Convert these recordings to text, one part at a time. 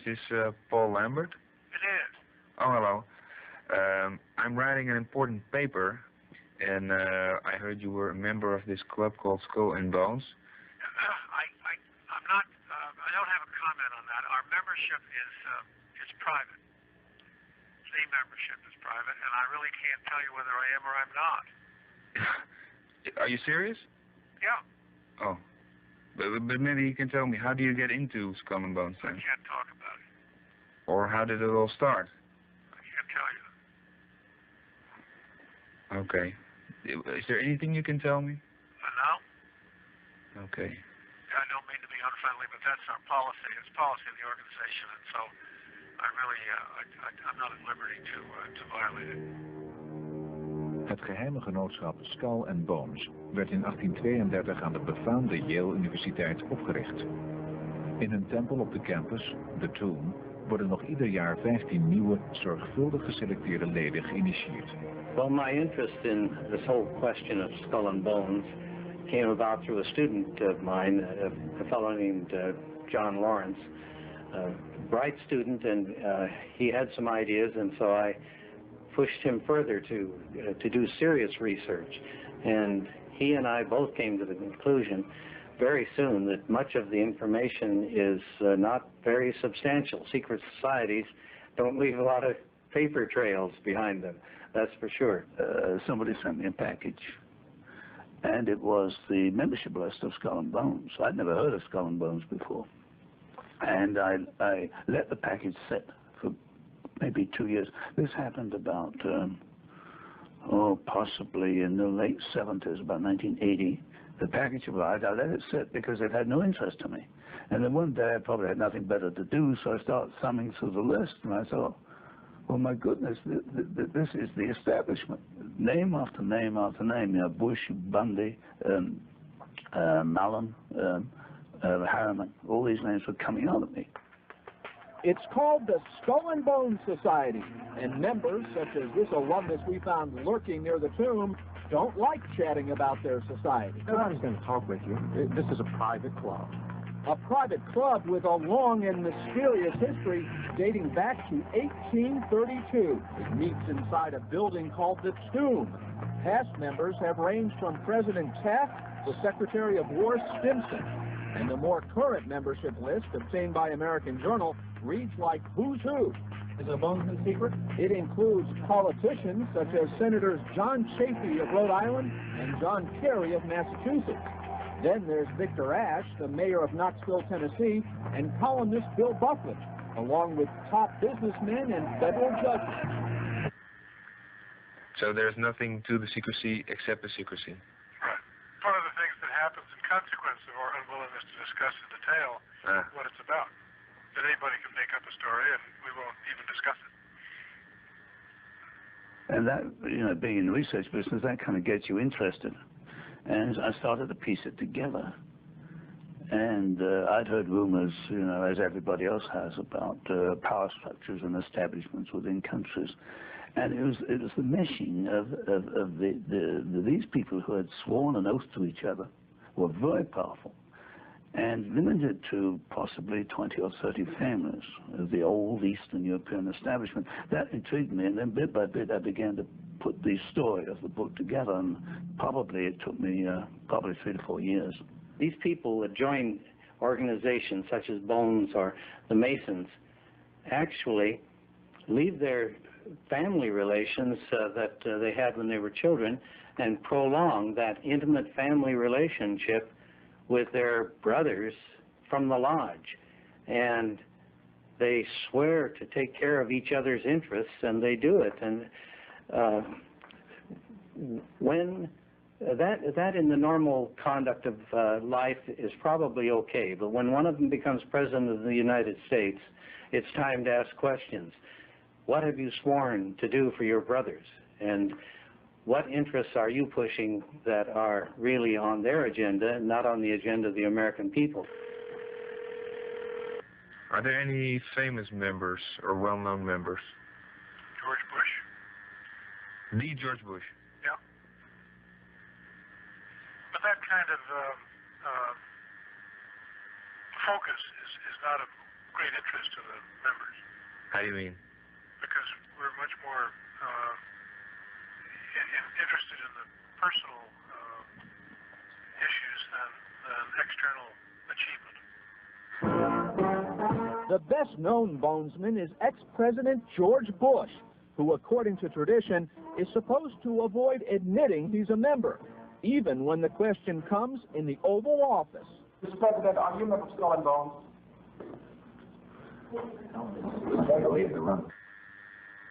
this Paul Lambert? It is. Oh, hello. I'm writing an important paper, and I heard you were a member of this club called Skull and Bones. I'm not. I don't have a comment on that. Our membership is private. The membership is private, and I really can't tell you whether I am or I'm not. Are you serious? Yeah. Oh. But maybe you can tell me, how do you get into Skull and Bones then? I can't talk about it. Or how did it all start? I can't tell you. Okay. Is there anything you can tell me? No. Okay. I don't mean to be unfriendly, but that's our policy. It's policy of the organization, and so I really, I'm not at liberty to violate it. Het geheime genootschap Skull and Bones werd in 1832 aan de befaamde Yale Universiteit opgericht. In een tempel op de campus, The Tomb, worden nog ieder jaar 15 nieuwe, zorgvuldig geselecteerde leden geïnitieerd. Well, my interest in this whole question of Skull and Bones came about through a student of mine, a fellow named John Lawrence, a bright student, and he had some ideas, and so I pushed him further to do serious research. And he and I both came to the conclusion very soon that much of the information is not very substantial. Secret societies don't leave a lot of paper trails behind them, that's for sure. Somebody sent me a package, and it was the membership list of Skull and Bones. I'd never heard of Skull and Bones before. And I let the package sit for maybe 2 years. This happened about, possibly in the late 70s, about 1980. The package arrived, I let it sit because it had no interest to me. And then one day I probably had nothing better to do, so I started thumbing through the list, and I thought, well, my goodness, this is the establishment. Name after name after name, you know, Bush, Bundy, Mallon, Harriman, all these names were coming out at me. It's called the Skull and Bones Society, and members, such as this alumnus we found lurking near the tomb, don't like chatting about their society. Nobody's going to talk with you. This is a private club. A private club with a long and mysterious history dating back to 1832. It meets inside a building called the Tomb. Past members have ranged from President Taft to Secretary of War Stimson. And the more current membership list, obtained by American Journal, reads like who's who. Is it a Bonesman secret? It includes politicians such as Senators John Chafee of Rhode Island and John Kerry of Massachusetts. Then there's Victor Ashe, the mayor of Knoxville, Tennessee, and columnist Bill Buckley, along with top businessmen and federal judges. So there's nothing to the secrecy except the secrecy. Right. One of the things that happens in consequence of our unwillingness to discuss in detail what it's about. That anybody can make up a story and we won't even discuss it. And that, you know, being in the research business, that kind of gets you interested. And I started to piece it together. And I'd heard rumors, you know, as everybody else has, about power structures and establishments within countries. And it was the meshing of these people who had sworn an oath to each other, were very powerful, and limited to possibly 20 or 30 families of the old Eastern European establishment. That intrigued me, and then bit by bit I began to put the story of the book together, and probably it took me probably 3 to 4 years. These people that join organizations such as Bones or the Masons actually leave their family relations that they had when they were children and prolong that intimate family relationship with their brothers from the lodge. And they swear to take care of each other's interests, and they do it. And when that in the normal conduct of life is probably okay, but when one of them becomes president of the United States, it's time to ask questions. What have you sworn to do for your brothers? And what interests are you pushing that are really on their agenda and not on the agenda of the American people? Are there any famous members or well-known members? George Bush. The George Bush? Yeah. But that kind of focus is not great interest to the members. How do you mean? Because we're much more interested in the personal issues than external achievement. The best-known bonesman is ex-President George Bush, who, according to tradition, is supposed to avoid admitting he's a member, even when the question comes in the Oval Office. Mr. President, are you a member of Skull and Bones?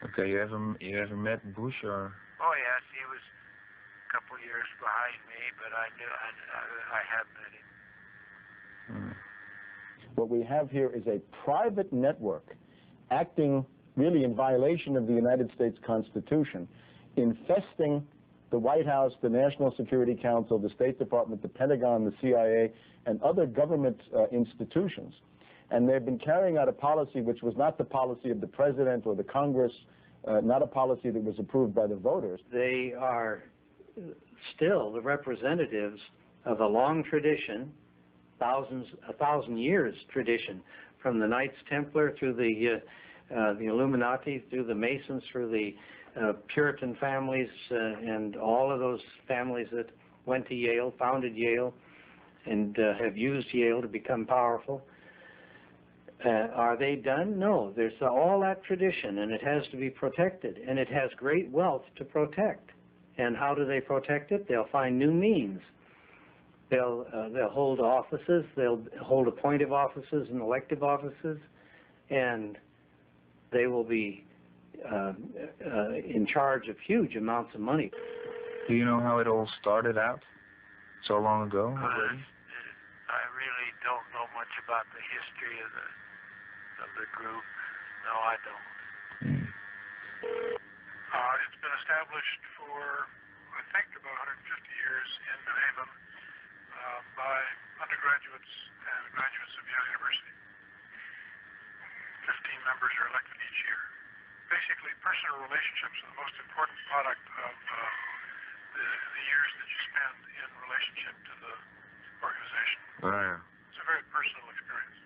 Okay, you ever met Bush or? Oh yes, he was a couple years behind me, but I have met him. What we have here is a private network acting really in violation of the United States Constitution, infesting the White House, the National Security Council, the State Department, the Pentagon, the CIA, and other government institutions. And they've been carrying out a policy which was not the policy of the President or the Congress, not a policy that was approved by the voters. They are still the representatives of a long tradition, a thousand years tradition, from the Knights Templar through the Illuminati, through the Masons, through the Puritan families, and all of those families that went to Yale, founded Yale, and have used Yale to become powerful. Are they done? No. There's all that tradition, and it has to be protected, and it has great wealth to protect. And how do they protect it? They'll find new means. They'll hold offices. They'll hold appointive offices and elective offices, and they will be in charge of huge amounts of money. Do you know how it all started out so long ago? I really don't know much about the history of the group. No, I don't. It's been established for, I think, about 150 years in New Haven by undergraduates and graduates of Yale University. 15 members are elected each year. Basically, personal relationships are the most important product of the years that you spend in relationship to the organization. Oh, yeah. It's a very personal experience.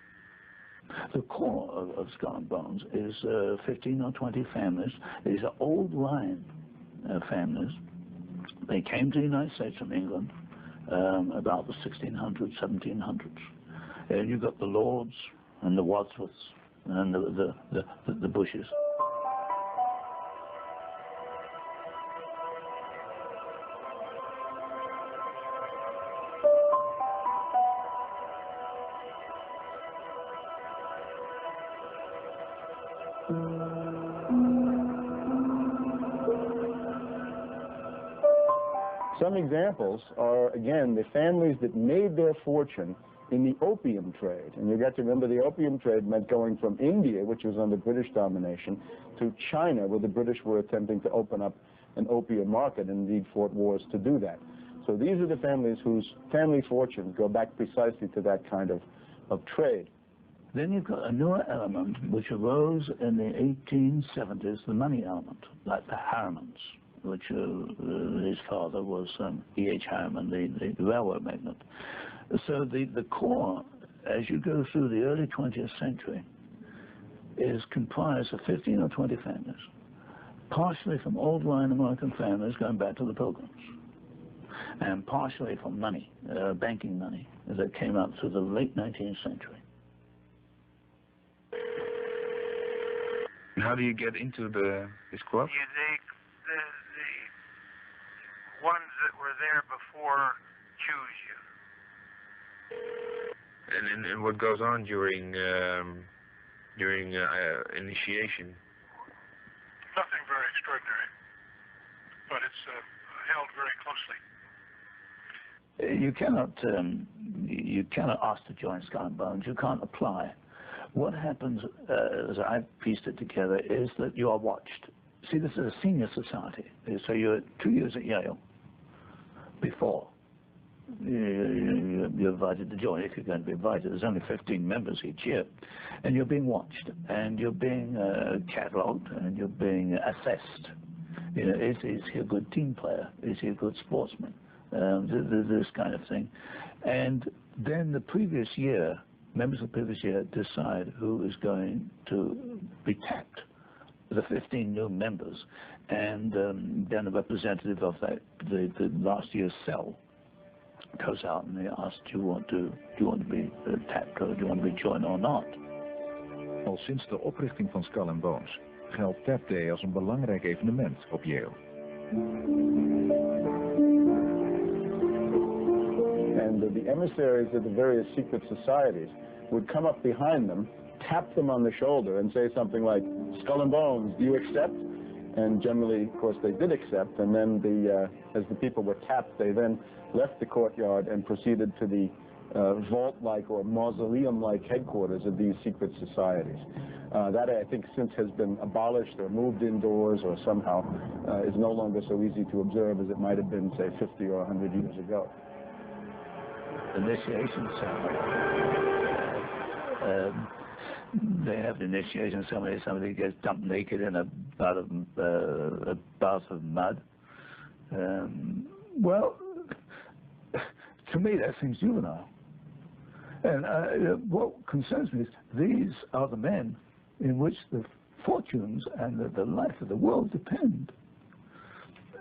The core of Skull and Bones is 15 or 20 families. These are old line families. They came to the United States from England about the 1600s, 1700s. And you've got the Lords and the Wadsworths and the Bushes. Some examples are, again, the families that made their fortune in the opium trade. And you got to remember the opium trade meant going from India, which was under British domination, to China, where the British were attempting to open up an opium market and indeed fought wars to do that. So these are the families whose family fortunes go back precisely to that kind of trade. Then you've got a newer element which arose in the 1870s, the money element, like the Harrimans, which his father was E.H. Harriman, the railroad magnate. So the core, as you go through the early 20th century, is comprised of 15 or 20 families, partially from old line American families going back to the Pilgrims, and partially from money, banking money, that came up through the late 19th century. And how do you get into this club? The ones that were there before choose you. And what goes on during initiation? Nothing very extraordinary, but it's held very closely. You cannot ask to join Skull and Bones. You can't apply. What happens, as I've pieced it together, is that you are watched. See, this is a senior society. So you're 2 years at Yale before you're invited to join, if you're going to be invited. There's only 15 members each year. And you're being watched, and you're being catalogued, and you're being assessed. You know, is he a good team player? Is he a good sportsman? This kind of thing. And then the previous year, members of the previous year decide who is going to be tapped, the 15 new members, and then a representative of that, the last year's cell goes out and they ask, do you want to be tapped, or do you want to be joined or not? Al sinds de oprichting van Skull and Bones geldt Tap Day als een belangrijk evenement op Yale. And the emissaries of the various secret societies would come up behind them, tap them on the shoulder and say something like, Skull and Bones, do you accept? And generally, of course, they did accept, and then as the people were tapped, they then left the courtyard and proceeded to the vault-like or mausoleum-like headquarters of these secret societies. That, I think, since has been abolished or moved indoors or somehow is no longer so easy to observe as it might have been, say, 50 or 100 years ago. Initiation ceremony. They have the initiation ceremony. Somebody gets dumped naked in a bath of mud. Well, to me that seems juvenile. And what concerns me is these are the men in which the fortunes and the life of the world depend.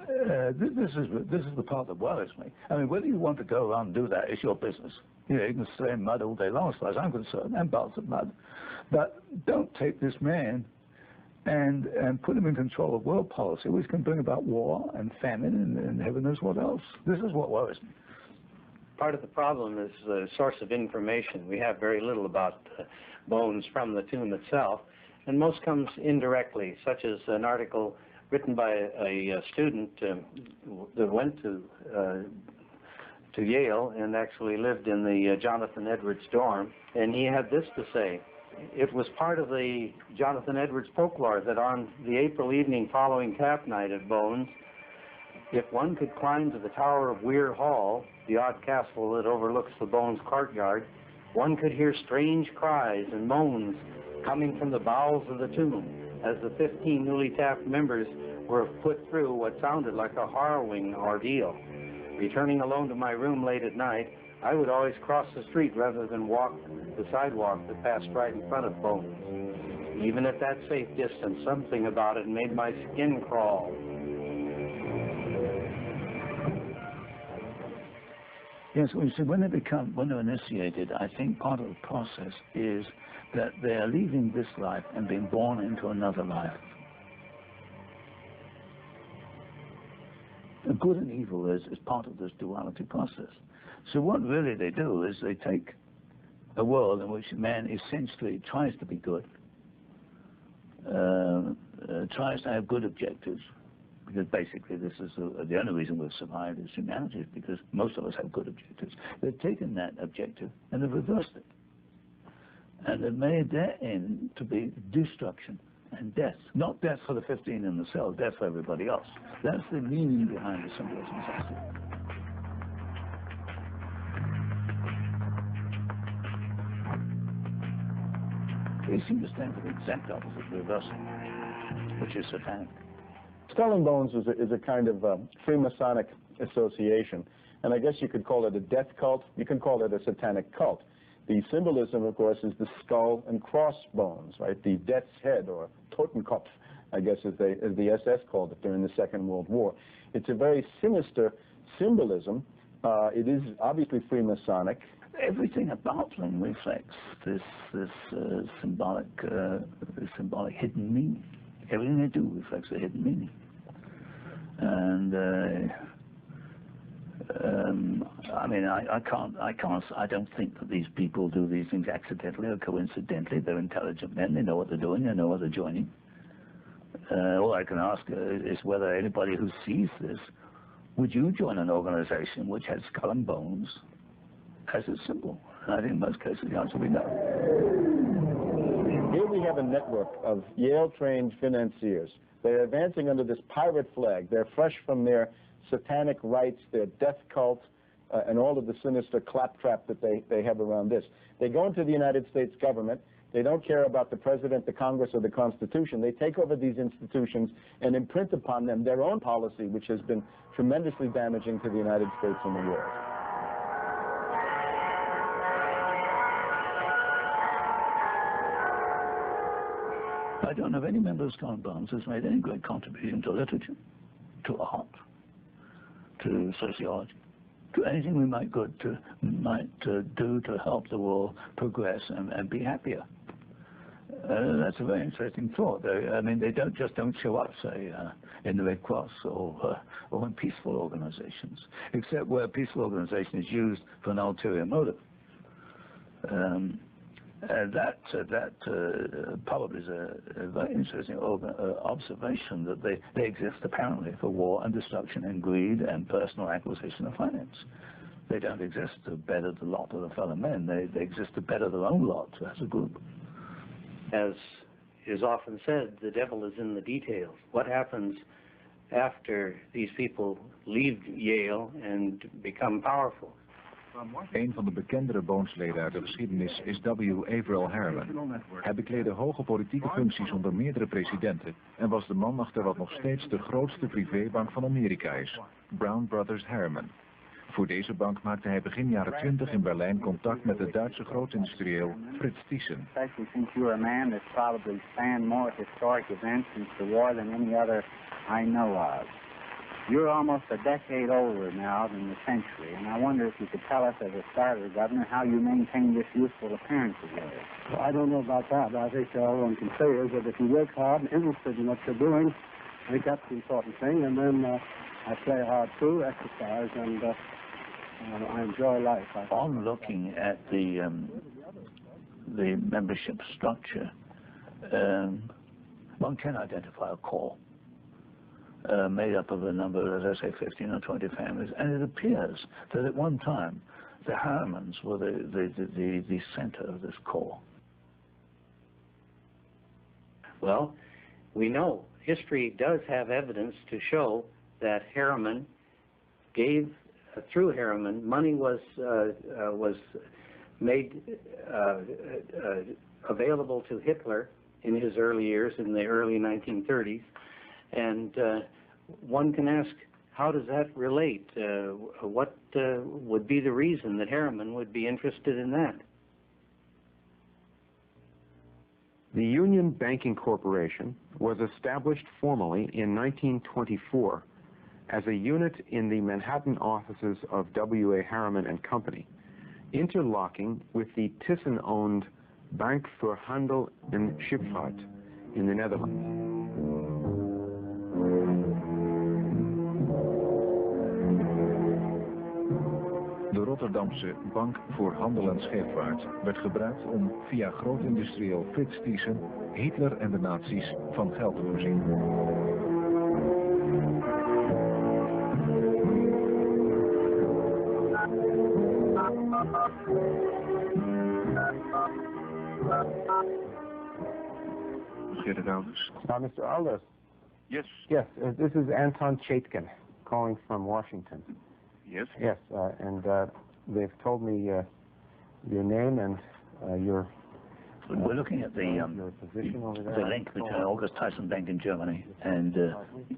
This is the part that worries me. I mean, whether you want to go around and do that is your business. You know, you can stay in mud all day long, as far as I'm concerned, and baths of mud. But don't take this man and put him in control of world policy, which can bring about war and famine and heaven knows what else. This is what worries me. Part of the problem is the source of information. We have very little about Bones from the tomb itself, and most comes indirectly, such as an article written by a student that went to Yale and actually lived in the Jonathan Edwards dorm, and he had this to say. It was part of the Jonathan Edwards folklore that on the April evening following tap night at Bones, if one could climb to the tower of Weir Hall, the odd castle that overlooks the Bones courtyard, one could hear strange cries and moans coming from the bowels of the tomb as the 15 newly tapped members were put through what sounded like a harrowing ordeal. Returning alone to my room late at night, I would always cross the street rather than walk the sidewalk that passed right in front of Bones. Even at that safe distance, something about it made my skin crawl. Yes, well, you see, when they're initiated, I think part of the process is that they are leaving this life and being born into another life. Good and evil is part of this duality process. So what really they do is they take a world in which man essentially tries to be good, tries to have good objectives, because basically this is the only reason we've survived as humanity is because most of us have good objectives. They've taken that objective and they've reversed it. And they've made their end to be destruction and death. Not death for the 15 in the cell, death for everybody else. That's the meaning behind the symbolism. They seem to stand for the exact opposite, reversal, which is satanic. Skull and Bones is a kind of Freemasonic association, and I guess you could call it a death cult. You can call it a satanic cult. The symbolism, of course, is the skull and crossbones, right? The death's head, or Totenkopf, I guess as the SS called it during the Second World War. It's a very sinister symbolism. It is obviously Freemasonic. Everything about them reflects this symbolic hidden meaning. Everything they do reflects a hidden meaning. And I mean, I don't think that these people do these things accidentally or coincidentally. They're intelligent men. They know what they're doing. They know what they're joining. All I can ask is whether anybody who sees this, would you join an organization which has Skull and Bones as a symbol? And I think in most cases the answer will be no. Here we have a network of Yale-trained financiers. They're advancing under this pirate flag. They're fresh from their satanic rites, their death cult, and all of the sinister claptrap that they have around this. They go into the United States government. They don't care about the president, the Congress, or the Constitution. They take over these institutions and imprint upon them their own policy, which has been tremendously damaging to the United States and the world. I don't know of any member of Skull and Bones who's made any great contribution to literature, to art, to sociology, to anything we might do to help the world progress and be happier. That's a very interesting thought. I mean, they don't show up, say, in the Red Cross or in peaceful organizations, except where a peaceful organization is used for an ulterior motive. That probably is a very interesting observation that they exist apparently for war and destruction and greed and personal acquisition of finance. They don't exist to better the lot of the fellow men. They exist to better their own lot as a group. As is often said, the devil is in the details. What happens after these people leave Yale and become powerful? Een van de bekendere Bones-leden uit de geschiedenis is W. Averell Harriman. Hij bekleedde hoge politieke functies onder meerdere presidenten en was de man achter wat nog steeds de grootste privébank van Amerika is, Brown Brothers Harriman. Voor deze bank maakte hij begin jaren 20 in Berlijn contact met de Duitse grootindustrieel Fritz Thyssen. Especially since you're a man that's probably spanned more historic events since the war than any other I know of. You're almost a decade older now than the century, and I wonder if you could tell us as a starter, Governor, how you maintain this youthful appearance of yours. Well, I don't know about that, but I think all one can say is that if you work hard and interested in what you're doing, I think that's the important thing, and then I play hard too, exercise, and I enjoy life. On looking at the membership structure, one can identify a core made up of a number, as I say, 15 or 20 families, and it appears that at one time the Harrimans were the center of this core. Well, we know history does have evidence to show that Harriman gave, through Harriman, money was made available to Hitler in his early years, in the early 1930s. And one can ask, how does that relate? What would be the reason that Harriman would be interested in that? The Union Banking Corporation was established formally in 1924 as a unit in the Manhattan offices of W.A. Harriman and Company, interlocking with the Thyssen-owned Bank voor Handel en Schipvaart in the Netherlands. De Rotterdamse Bank voor Handel en Scheepvaart werd gebruikt om via grootindustrieel Fritz Thyssen Hitler en de nazi's van geld te voorzien. Mr. Aldous. Yes. Yes, this is Anton Chaitkin calling from Washington. Yes. Yes, and they've told me your name and your We're looking at the position over there. the link between August Thyssen Bank in Germany and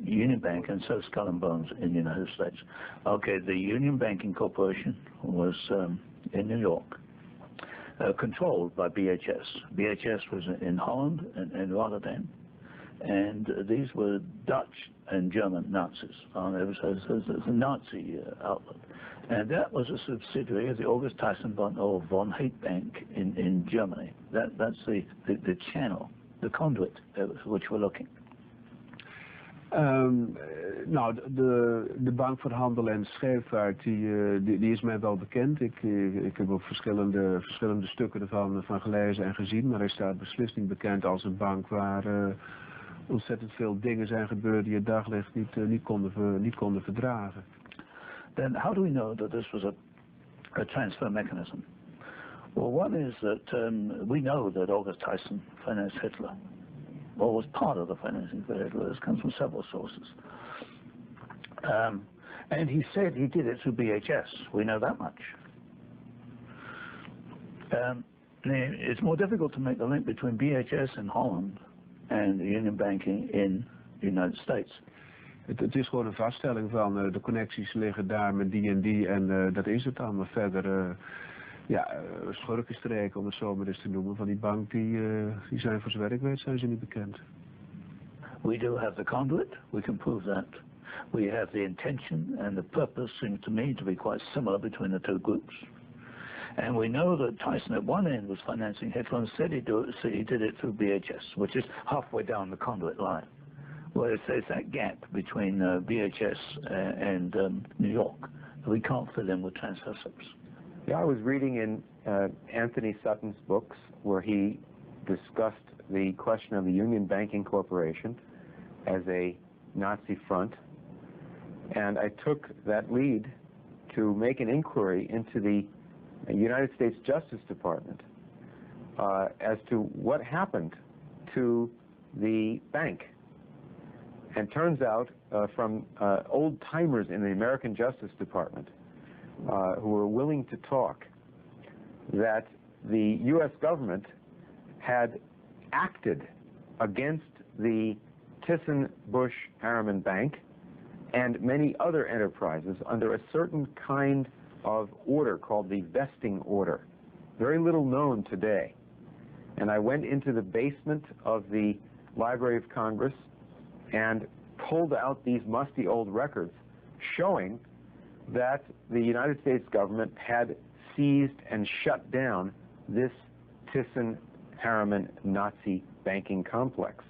Union Bank, and so Skull and Bones in the United States. Okay, the Union Banking Corporation was in New York, controlled by BHS. BHS was in Holland and Rotterdam, and these were Dutch and German Nazis. It was a Nazi outlet. And that was a subsidiary of the August Thyssen von Haidt Bank in Germany. That's the channel, the conduit which we're looking. Nou, de Bank voor Handel en Scheepvaart, die is mij wel bekend. Ik heb ook verschillende stukken ervan gelezen en gezien, maar hij staat beslist niet bekend als een bank waar ontzettend veel dingen zijn gebeurd die het daglicht niet konden verdragen. Then how do we know that this was a transfer mechanism? Well, one is that we know that August Thyssen financed Hitler, or was part of the financing for Hitler. This comes from several sources. And he said he did it through BHS. We know that much. It's more difficult to make the link between BHS in Holland and union banking in the United States. Het is gewoon een vaststelling van de connecties liggen daar met die en dat is het dan. Maar verder Ja, schurkenstreken, om het zo maar eens te noemen, van die bank, die zijn voor zover ik weet, zijn ze niet bekend. We do have the conduit, we can prove that. We have the intention, and the purpose seems to me to be quite similar between the two groups. And we know that Tyson at one end was financing Hitler and said he did it through BHS, which is halfway down the conduit line. Well, there's that gap between BHS and New York that we can't fill in with transfer slips. Yeah, I was reading in Anthony Sutton's books where he discussed the question of the Union Banking Corporation as a Nazi front, and I took that lead to make an inquiry into the United States Justice Department as to what happened to the bank. And turns out from old-timers in the American Justice Department who were willing to talk that the U.S. government had acted against the Thyssen-Bush-Harriman Bank and many other enterprises under a certain kind of order called the vesting order, very little known today. And I went into the basement of the Library of Congress and pulled out these musty old records showing that the United States government had seized and shut down this Thyssen-Harriman Nazi banking complex.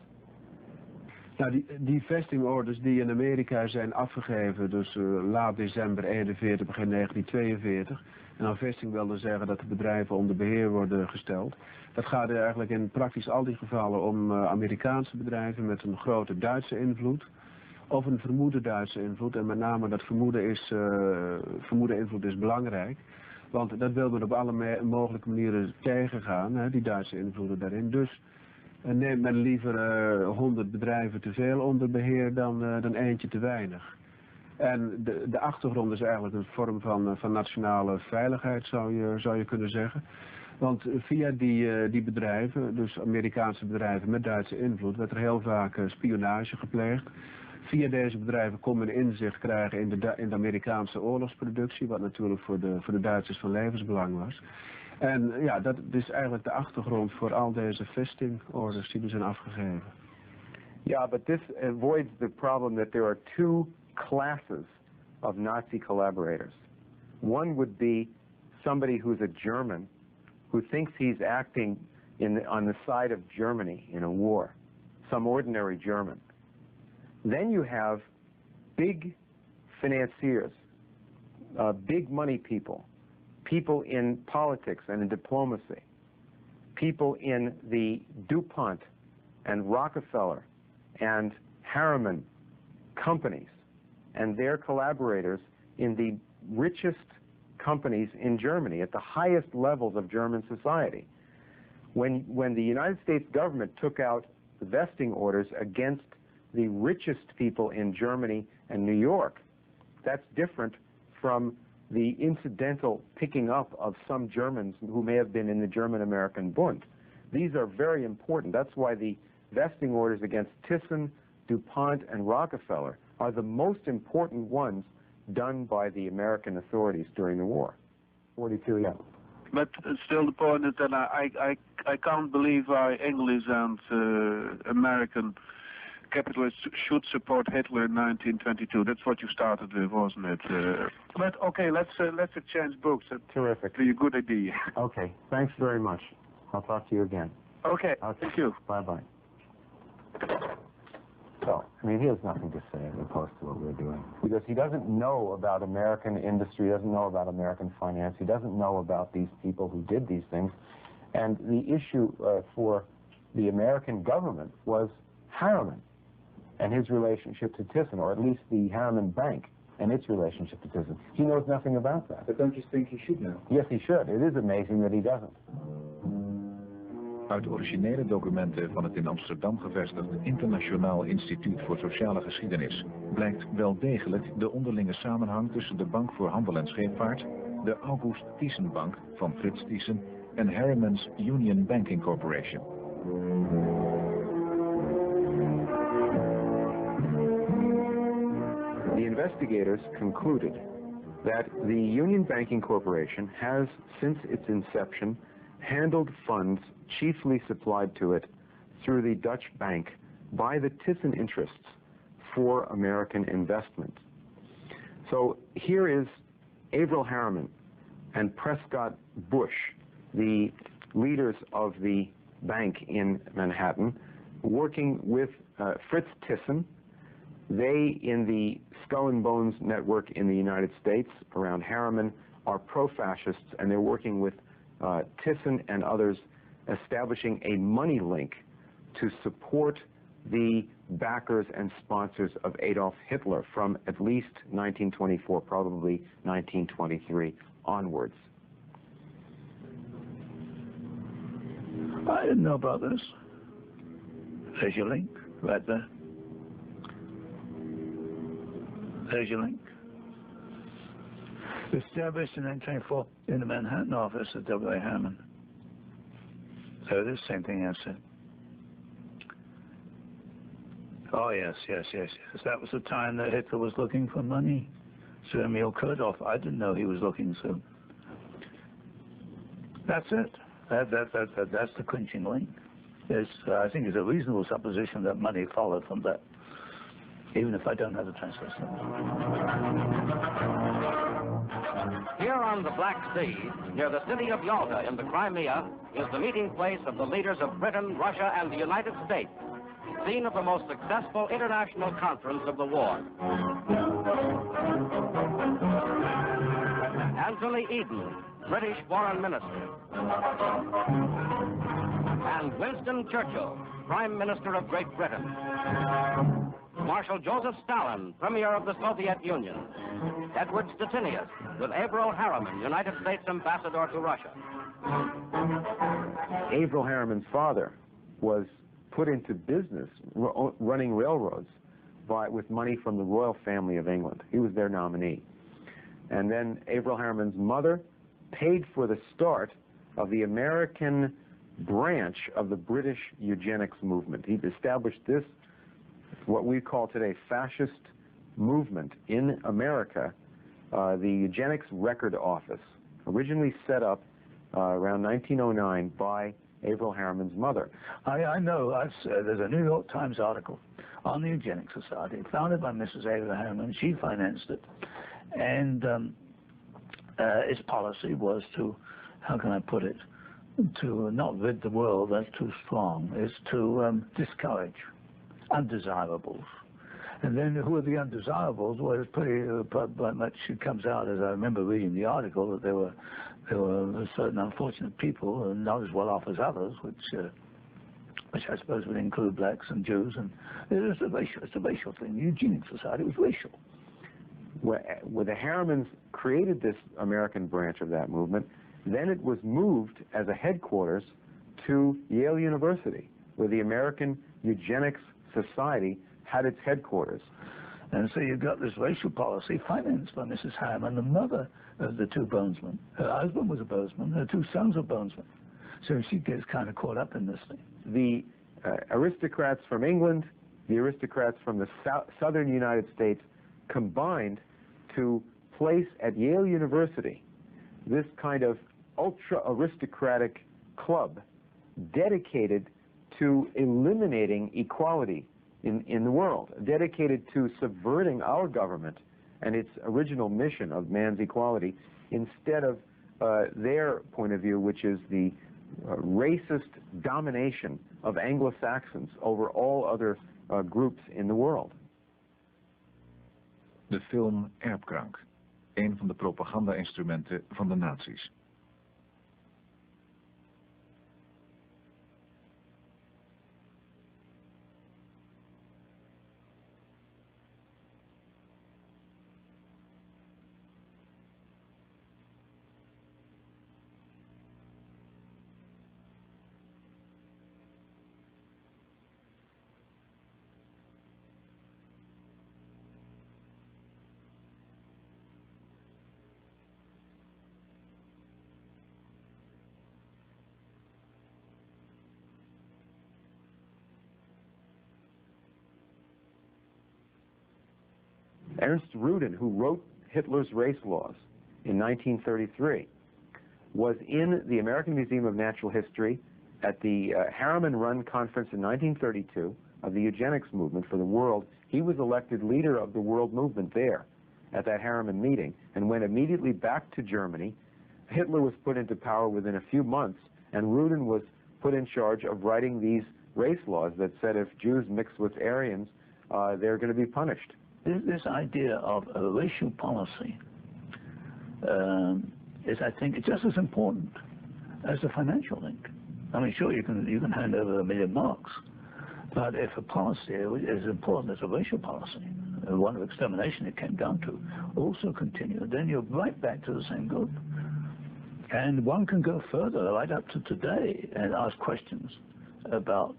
Nou, die vestingorders die in Amerika zijn afgegeven, dus laat december 41, begin 1942, en aan vesting wilde zeggen dat de bedrijven onder beheer worden gesteld. Dat gaat eigenlijk in praktisch al die gevallen om Amerikaanse bedrijven met een grote Duitse invloed, of een vermoede Duitse invloed, en met name dat vermoede invloed is belangrijk, want dat wil men op alle mogelijke manieren tegengaan, hè, die Duitse invloeden daarin. Dus neemt men liever 100 bedrijven te veel onder beheer dan eentje te weinig. En de achtergrond is eigenlijk een vorm van nationale veiligheid, zou je kunnen zeggen. Want via die bedrijven, dus Amerikaanse bedrijven met Duitse invloed, werd er heel vaak spionage gepleegd. Via deze bedrijven kon men inzicht krijgen in de Amerikaanse oorlogsproductie, wat natuurlijk voor de Duitsers van levensbelang was. En ja, dat is eigenlijk de achtergrond voor al deze vestingorders die er zijn afgegeven. Yeah, but this avoids the problem that there are two classes of Nazi collaborators. One would be somebody who's a German who thinks he's acting on the side of Germany in a war, some ordinary German. Then you have big financiers, big money people, people in politics and in diplomacy, people in the DuPont and Rockefeller and Harriman companies, and their collaborators in the richest companies in Germany at the highest levels of German society. When the United States government took out the vesting orders against the richest people in Germany and New York, that's different from the incidental picking up of some Germans who may have been in the German-American Bund. These are very important. That's why the vesting orders against Thyssen, DuPont, and Rockefeller are the most important ones done by the American authorities during the war. 42, yeah. But still the point is that I can't believe why English and American capitalists should support Hitler in 1922. That's what you started with, wasn't it? But okay, let's exchange books. Terrific. Be a good idea. Okay, thanks very much. I'll talk to you again. Okay, thank you. Bye-bye. So, I mean, he has nothing to say as opposed to what we're doing. Because he doesn't know about American industry, doesn't know about American finance, he doesn't know about these people who did these things. And the issue for the American government was Harriman and his relationship to Thyssen, or at least the Harriman Bank and its relationship to Thyssen. He knows nothing about that. But don't you think he should know? Yes, he should. It is amazing that he doesn't. Uit originele documenten van het in Amsterdam gevestigde Internationaal Instituut voor Sociale Geschiedenis blijkt wel degelijk de onderlinge samenhang tussen de Bank voor Handel en Scheepvaart, de August Thyssen Bank van Frits Thyssen en Harriman's Union Banking Corporation. The investigators concluded that the Union Banking Corporation has, since its inception, handled funds chiefly supplied to it through the Dutch bank by the Thyssen interests for American investment. So here is Averell Harriman and Prescott Bush, the leaders of the bank in Manhattan, working with Fritz Thyssen. They, in the Skull and Bones network in the United States around Harriman, are pro-fascists, and they're working with Thyssen and others, establishing a money link to support the backers and sponsors of Adolf Hitler from at least 1924, probably 1923 onwards. I didn't know about this. There's your link, right there. There's your link. Established in 1924 in the Manhattan office of W.A. Harriman. So it is the same thing I said. Oh, yes. That was the time that Hitler was looking for money. Sir Emil Kurdoff, I didn't know he was looking so. That's it. That's the clinching link. I think it's a reasonable supposition that money followed from that, even if I don't have the translation. Here on the Black Sea, near the city of Yalta in the Crimea, is the meeting place of the leaders of Britain, Russia, and the United States, scene of the most successful international conference of the war. Anthony Eden, British Foreign Minister, and Winston Churchill, Prime Minister of Great Britain. Marshal Joseph Stalin, Premier of the Soviet Union. Edward Stettinius, with Averell Harriman, United States Ambassador to Russia. Averell Harriman's father was put into business running railroads with money from the royal family of England. He was their nominee. And then Averell Harriman's mother paid for the start of the American branch of the British eugenics movement. He established this, what we call today, fascist movement in America, the Eugenics Record Office, originally set up around 1909 by Averell Harriman's mother. I know. There's a New York Times article on the Eugenics Society, founded by Mrs. Averell Harriman. She financed it. And its policy was to, how can I put it, to not rid the world, that's too strong, is to discourage undesirables. And then who are the undesirables? Well, it's pretty much, it comes out, as I remember reading the article, that there were certain unfortunate people, and not as well off as others, which I suppose would include blacks and Jews, and it's a racial thing. The Eugenics Society was racial. Where the Harrimans created this American branch of that movement, then it was moved as a headquarters to Yale University, where the American Eugenics Society had its headquarters. And so you've got this racial policy financed by Mrs. Harriman, the mother of the two bonesmen. Her husband was a bonesman, her two sons were bonesmen. So she gets kind of caught up in this thing. The aristocrats from England, the aristocrats from the southern United States combined to place at Yale University this kind of ultra-aristocratic club dedicated to eliminating equality in the world, dedicated to subverting our government and its original mission of man's equality, instead of their point of view, which is the racist domination of Anglo-Saxons over all other groups in the world. De film Erbkrank, een van de propaganda-instrumenten van de nazi's. Ernst Rudin, who wrote Hitler's race laws in 1933 was in the American Museum of Natural History at the Harriman Run Conference in 1932 of the eugenics movement for the world. He was elected leader of the world movement there at that Harriman meeting and went immediately back to Germany. Hitler was put into power within a few months, and Rudin was put in charge of writing these race laws that said if Jews mix with Aryans, they're going to be punished. This idea of a racial policy is, I think, just as important as the financial link. I mean, sure, you can hand over $1 million, but if a policy is important as a racial policy, one of extermination it came down to, also continued, then you're right back to the same group. And one can go further, right up to today, and ask questions about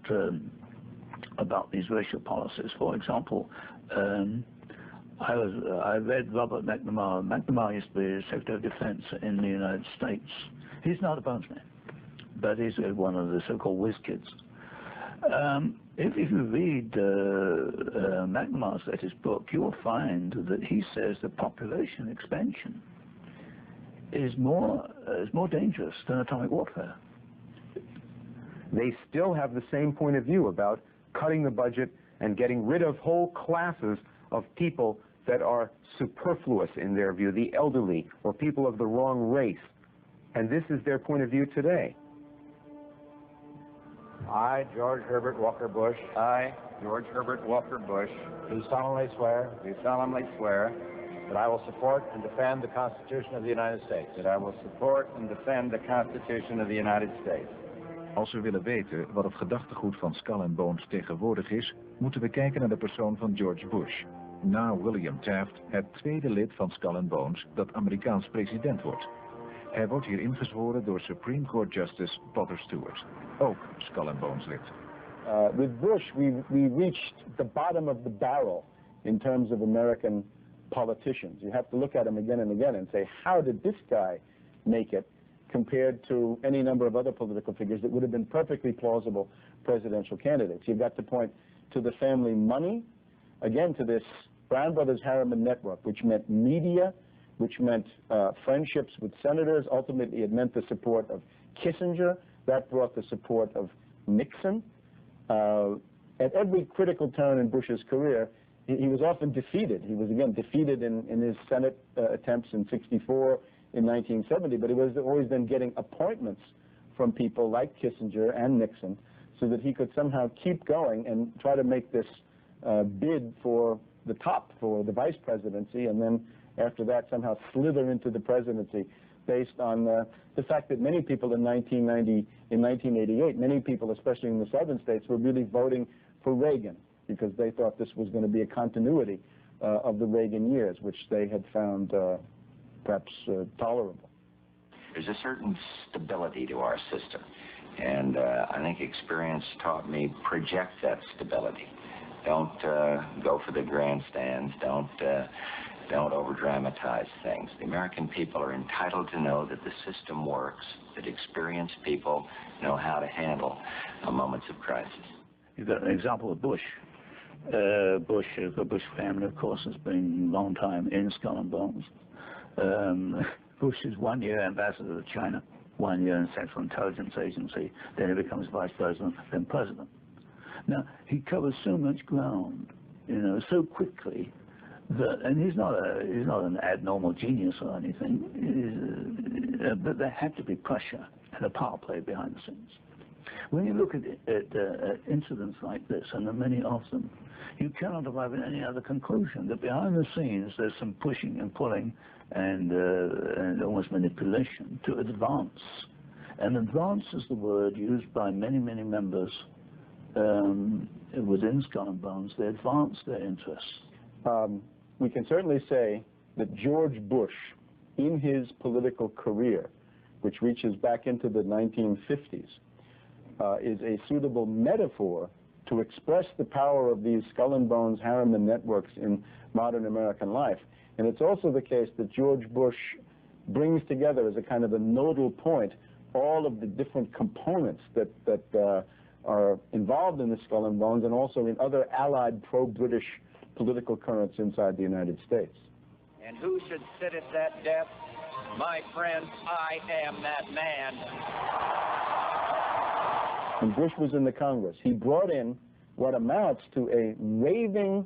these racial policies. For example, I read Robert McNamara. McNamara used to be Secretary of Defense in the United States. He's not a Bonesman, but he's one of the so-called whiz kids. If you read McNamara's latest book, you will find that he says that population expansion is more dangerous than atomic warfare. They still have the same point of view about cutting the budget and getting rid of whole classes of people that are superfluous in their view, the elderly or people of the wrong race. And this is their point of view today. I, George Herbert Walker Bush. I, George Herbert Walker Bush. Do solemnly swear. Do solemnly swear. That I will support and defend the Constitution of the United States. That I will support and defend the Constitution of the United States. Als we willen weten wat het gedachtegoed van Skull and Bones tegenwoordig is, moeten we kijken naar de persoon van George Bush. Na William Taft het tweede lid van Skull and Bones dat Amerikaans president wordt. Hij wordt hier ingezworen door Supreme Court Justice Potter Stewart, ook Skull and Bones lid. With Bush, we reached the bottom of the barrel in terms of American politicians. You have to look at him again and again and say, how did this guy make it compared to any number of other political figures that would have been perfectly plausible presidential candidates? You've got to point to the family money, again to this Brown Brothers Harriman network, which meant media, which meant friendships with senators. Ultimately, it meant the support of Kissinger. That brought the support of Nixon. At every critical turn in Bush's career, he was often defeated. He was, again, defeated in his Senate attempts in '64, in 1970, but he was always then getting appointments from people like Kissinger and Nixon so that he could somehow keep going and try to make this bid for the top, for the vice presidency, and then after that somehow slither into the presidency based on the fact that many people in 1988, many people, especially in the southern states, were really voting for Reagan because they thought this was going to be a continuity of the Reagan years, which they had found perhaps tolerable. There's a certain stability to our system, and I think experience taught me project that stability. Don't go for the grandstands. Don't over-dramatize things. The American people are entitled to know that the system works, that experienced people know how to handle moments of crisis. You've got an example of Bush. The Bush family, of course, has been a long time in Skull and Bones. Bush is 1 year ambassador to China, 1 year in Central Intelligence Agency, then he becomes vice president, then president. Now, he covers so much ground, you know, so quickly, that, and he's not an abnormal genius or anything, but there had to be pressure and a power play behind the scenes. When you look at incidents like this, and there are many of them, you cannot arrive at any other conclusion that behind the scenes there's some pushing and pulling and almost manipulation to advance. And advance is the word used by many, many members within Skull and Bones. They advance their interests. We can certainly say that George Bush, in his political career, which reaches back into the 1950s, is a suitable metaphor to express the power of these Skull and Bones Harriman networks in modern American life. And it's also the case that George Bush brings together as a kind of a nodal point all of the different components that are involved in the Skull and Bones and also in other allied pro-British political currents inside the United States. And who should sit at that desk? My friend, I am that man. When Bush was in the Congress, he brought in what amounts to a raving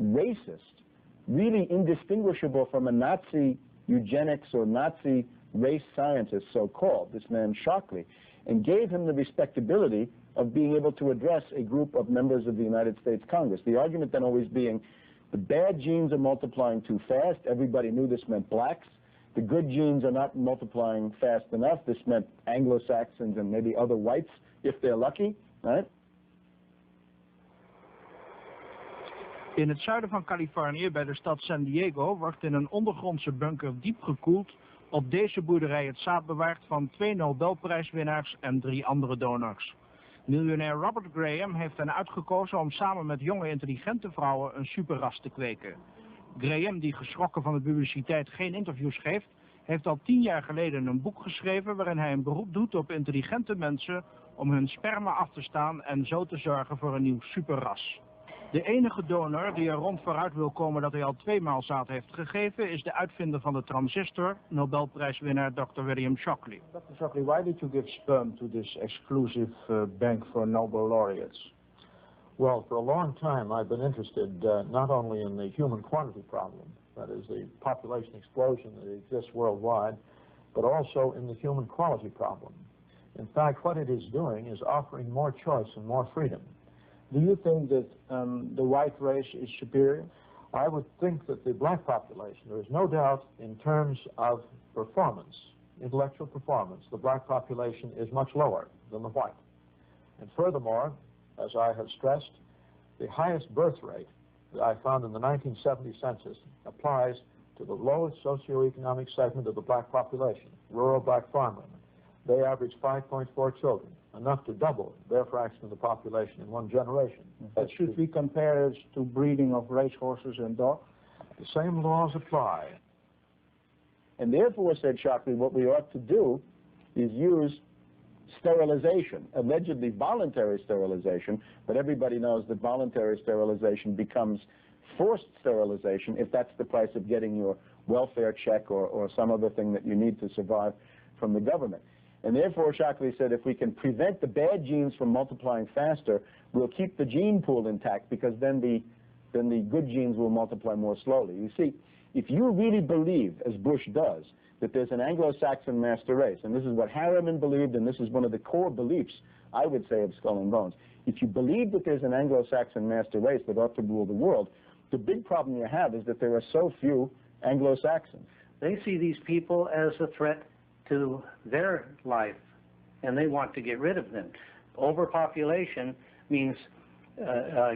racist, really indistinguishable from a Nazi eugenics or Nazi race scientist, so-called, this man Shockley, and gave him the respectability of being able to address a group of members of the United States Congress. The argument then always being, the bad genes are multiplying too fast. Everybody knew this meant blacks. The good genes are not multiplying fast enough. This meant Anglo-Saxons and maybe other whites, if they're lucky, right? In het zuiden van Californië, bij de stad San Diego, wordt in een ondergrondse bunker diep gekoeld op deze boerderij het zaad bewaard van 2 Nobelprijswinnaars en 3 andere donors. Miljonair Robert Graham heeft hen uitgekozen om samen met jonge intelligente vrouwen een superras te kweken. Graham, die geschrokken van de publiciteit geen interviews geeft, heeft al 10 jaar geleden een boek geschreven waarin hij een beroep doet op intelligente mensen om hun sperma af te staan en zo te zorgen voor een nieuw superras. De enige donor die er rond vooruit wil komen dat hij al 2 maal zaad heeft gegeven is de uitvinder van de transistor, Nobelprijswinnaar Dr. William Shockley. Dr. Shockley, why did you give sperm to this exclusive bank for Nobel laureates? Well, for a long time I've been interested not only in the human quantity problem, that is the population explosion that exists worldwide, but also in the human quality problem. In fact, what it is doing is offering more choice and more freedom. Do you think that the white race is superior? I would think that the black population, there is no doubt in terms of performance, intellectual performance, the black population is much lower than the white. And furthermore, as I have stressed, the highest birth rate that I found in the 1970 census applies to the lowest socioeconomic segment of the black population, rural black farmwomen. They average 5.4 children, enough to double their fraction of the population in one generation. But should we compare it to breeding of racehorses and dogs? The same laws apply. And therefore, said Shockley, what we ought to do is use sterilization, allegedly voluntary sterilization, but everybody knows that voluntary sterilization becomes forced sterilization if that's the price of getting your welfare check or some other thing that you need to survive from the government. And therefore, Shockley said, if we can prevent the bad genes from multiplying faster, we'll keep the gene pool intact, because then the good genes will multiply more slowly. You see, if you really believe, as Bush does, that there's an Anglo-Saxon master race, and this is what Harriman believed, and this is one of the core beliefs, I would say, of Skull and Bones. If you believe that there's an Anglo-Saxon master race that ought to rule the world, the big problem you have is that there are so few Anglo-Saxons. They see these people as a threat to their life, and they want to get rid of them. Overpopulation means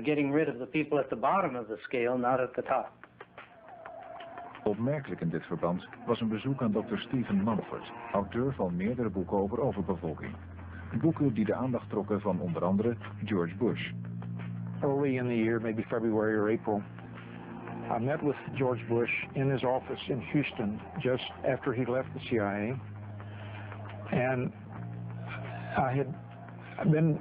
getting rid of the people at the bottom of the scale, not at the top. Opmerkelijk in dit verband was een bezoek aan Dr. Stephen Mumford, auteur van meerdere boeken over overbevolking. Boeken die de aandacht trokken van onder andere George Bush. Early in the year, maybe February or April, I met with George Bush in his office in Houston just after he left the CIA. And I had been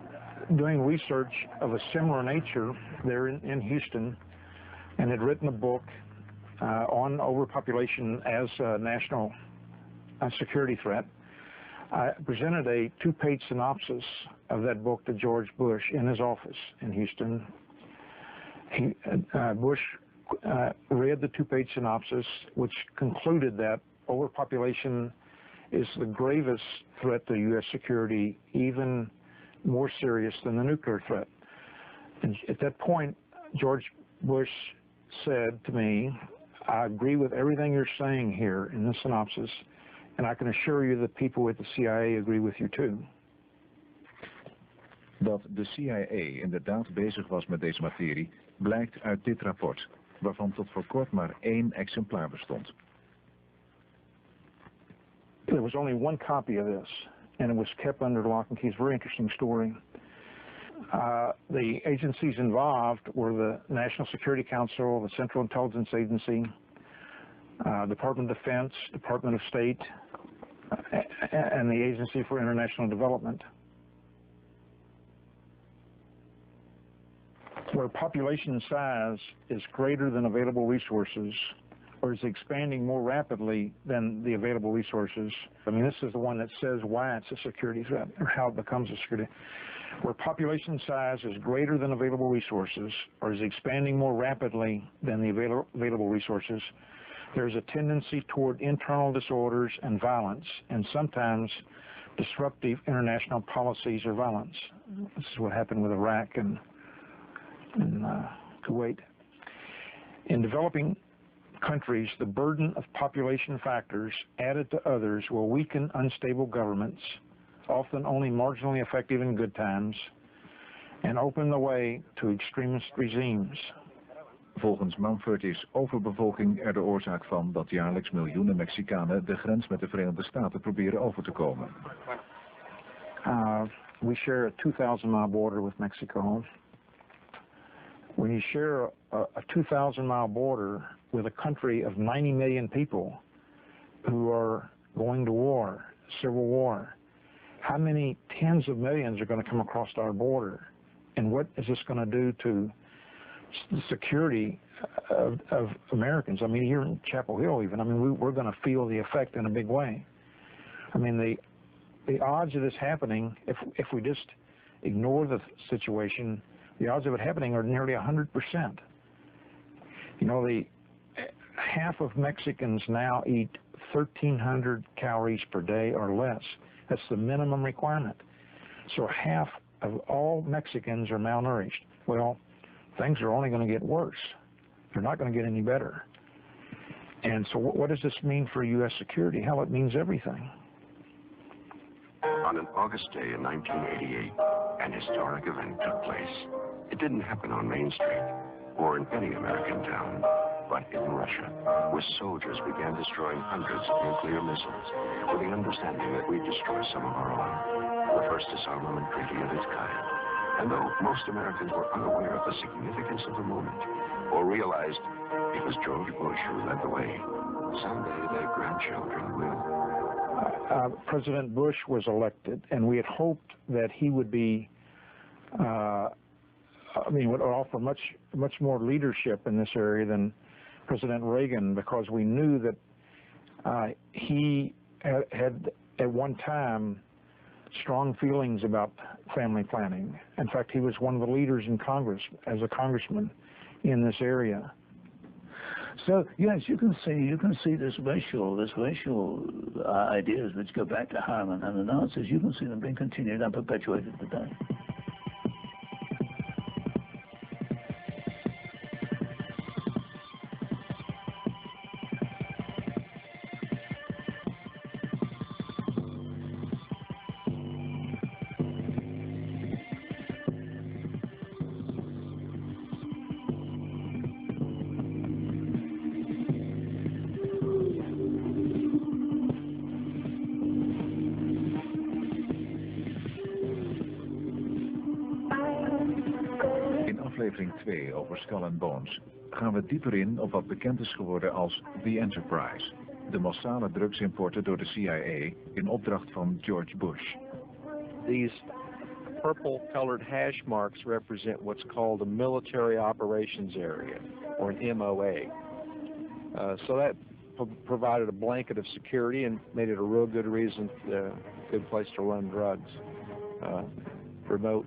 doing research of a similar nature there in Houston, and had written a book on overpopulation as a national security threat. I presented a 2-page synopsis of that book to George Bush in his office in Houston. Bush read the 2-page synopsis, which concluded that overpopulation is the gravest threat to U.S. security, even more serious than the nuclear threat. And at that point, George Bush said to me, I agree with everything you're saying here in the synopsis, and I can assure you that people at the CIA agree with you too. Dat de CIA inderdaad bezig was met deze materie, blijkt uit dit rapport, waarvan tot voor kort maar 1 exemplaar bestond. There was only 1 copy of this, and it was kept under lock and key. It's a very interesting story. The agencies involved were the National Security Council, the Central Intelligence Agency, Department of Defense, Department of State, and the Agency for International Development. Where population size is greater than available resources, or is it expanding more rapidly than the available resources? I mean, this is the one that says why it's a security threat, or how it becomes a security. Where population size is greater than available resources, or is expanding more rapidly than the available resources, there's a tendency toward internal disorders and violence, and sometimes disruptive international policies or violence. This is what happened with Iraq and Kuwait. In developing countries, the burden of population factors added to others will weaken unstable governments, often only marginally effective in good times, and open the way to extremist regimes. Volgens Mumford is overbevolking er de oorzaak van dat jaarlijks miljoenen Mexicanen de grens met de Verenigde Staten proberen over te komen. We share a 2,000-mile border with Mexico. When you share a 2,000-mile border with a country of 90 million people who are going to war, civil war, how many tens of millions are going to come across our border? And what is this going to do to the security of Americans? I mean, here in Chapel Hill even, I mean, we're going to feel the effect in a big way. I mean, the odds of this happening, if we just ignore the situation, the odds of it happening are nearly 100%. You know, half of Mexicans now eat 1,300 calories per day or less. That's the minimum requirement. So half of all Mexicans are malnourished. Well, things are only going to get worse. They're not going to get any better. And so what does this mean for U.S. security? Hell, it means everything. On an August day in 1988, an historic event took place. It didn't happen on Main Street or in any American town, but in Russia, where soldiers began destroying hundreds of nuclear missiles with the understanding that we'd destroy some of our own, the first disarmament treaty of its kind. And though most Americans were unaware of the significance of the moment, or realized it was George Bush who led the way, someday their grandchildren will. President Bush was elected, and we had hoped that he would be, would offer much more leadership in this area than President Reagan, because we knew that he had at one time strong feelings about family planning. In fact, he was one of the leaders in Congress as a congressman in this area. So yes, you can see this racial ideas which go back to Harriman and the Nazis. You can see them being continued and perpetuated today. Aflevering 2 over Skull and Bones gaan we dieper in op wat bekend is geworden als The Enterprise, de massale drugsimporten door de CIA in opdracht van George Bush. These purple-colored hash marks represent what's called a military operations area, or an MOA. So that provided a blanket of security and made it a real good good place to run drugs. Remote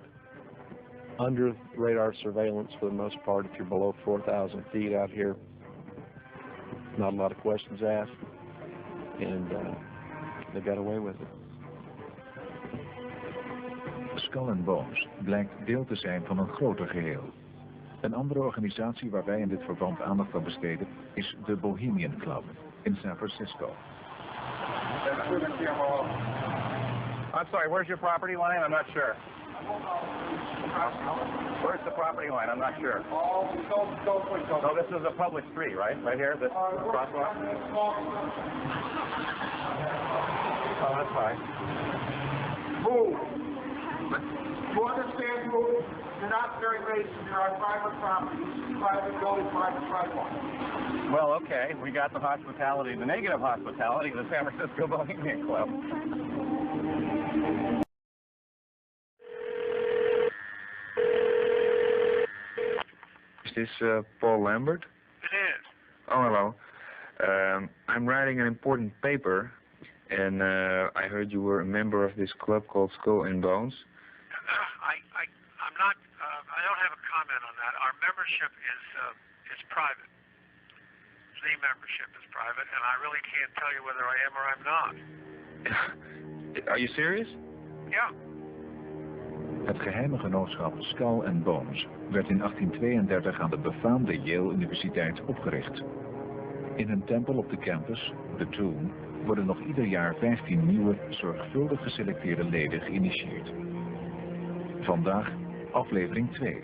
under radar surveillance for the most part. If you're below 4,000 feet out here, not a lot of questions asked, and they got away with it. Skull and Bones blijkt deel te zijn van een groter geheel. Een andere organisatie waar wij in dit verband aandacht aan besteden is de Bohemian Club in San Francisco. I'm sorry, where's your property line? I'm not sure. Where's the property line? I'm not sure. So this is a public street, right? Right here, this crosswalk? Oh, that's fine. Move. You understand, move? You're not very racist. You're on private property, private building, private sidewalk. Well, okay. We got the hospitality, the negative hospitality of the San Francisco Bohemian Club. Is this Paul Lambert? It is. Oh, hello. I'm writing an important paper, and I heard you were a member of this club called Skull and Bones. I'm not. I don't have a comment on that. Our membership is private. The membership is private, and I really can't tell you whether I am or I'm not. Are you serious? Yeah. Het geheime genootschap Skull and Bones werd in 1832 aan de befaamde Yale Universiteit opgericht. In een tempel op de campus, de Tomb, worden nog ieder jaar 15 nieuwe, zorgvuldig geselecteerde leden geïnitieerd. Vandaag aflevering 2.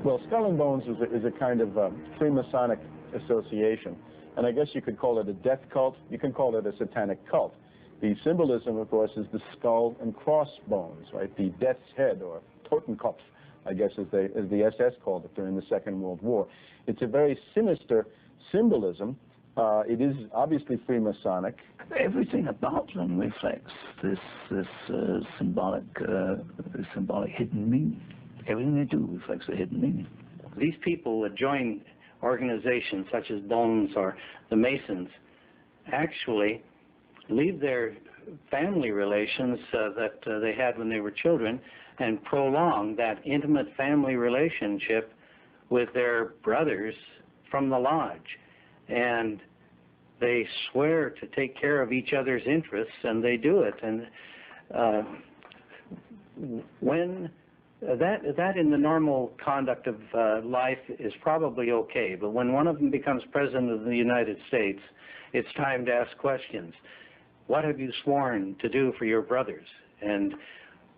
Well, Skull and Bones is a kind of Freemasonic association, and I guess you could call it a death cult. You can call it a satanic cult. The symbolism, of course, is the skull and crossbones, right? The death's head, or Totenkopf, I guess as the SS called it during the Second World War. It's a very sinister symbolism. It is obviously Freemasonic. Everything about them reflects this symbolic hidden meaning. Everything they do reflects the hidden meaning. These people that join organizations such as Bones or the Masons actually leave their family relations that they had when they were children and prolong that intimate family relationship with their brothers from the lodge. And they swear to take care of each other's interests, and they do it. And when that in the normal conduct of life is probably okay, but when one of them becomes president of the United States, it's time to ask questions. What have you sworn to do for your brothers? And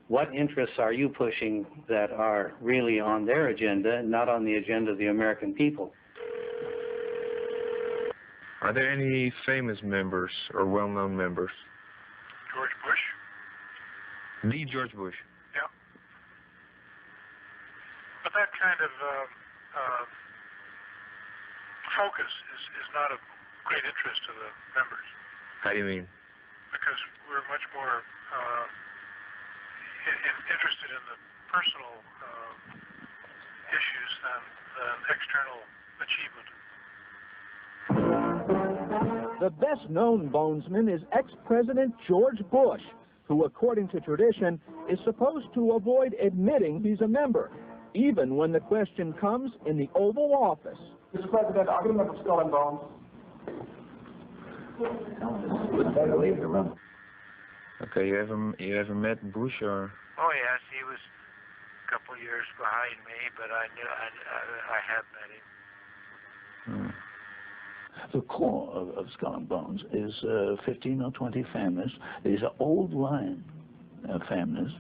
what interests are you pushing that are really on their agenda, not on the agenda of the American people? Are there any famous members or well-known members? George Bush. The George Bush. Yeah. But that kind of focus is not of great interest to the members. How do you mean? Because we're much more interested in the personal issues than external achievement. The best-known bonesman is ex-President George Bush, who, according to tradition, is supposed to avoid admitting he's a member, even when the question comes in the Oval Office. Mr. President, are you a member of Skull and Bones? Okay, you ever met Bush or? Oh yes, he was a couple years behind me, but I have met him. The core of Skull and Bones is 15 or 20 families. These are old line families.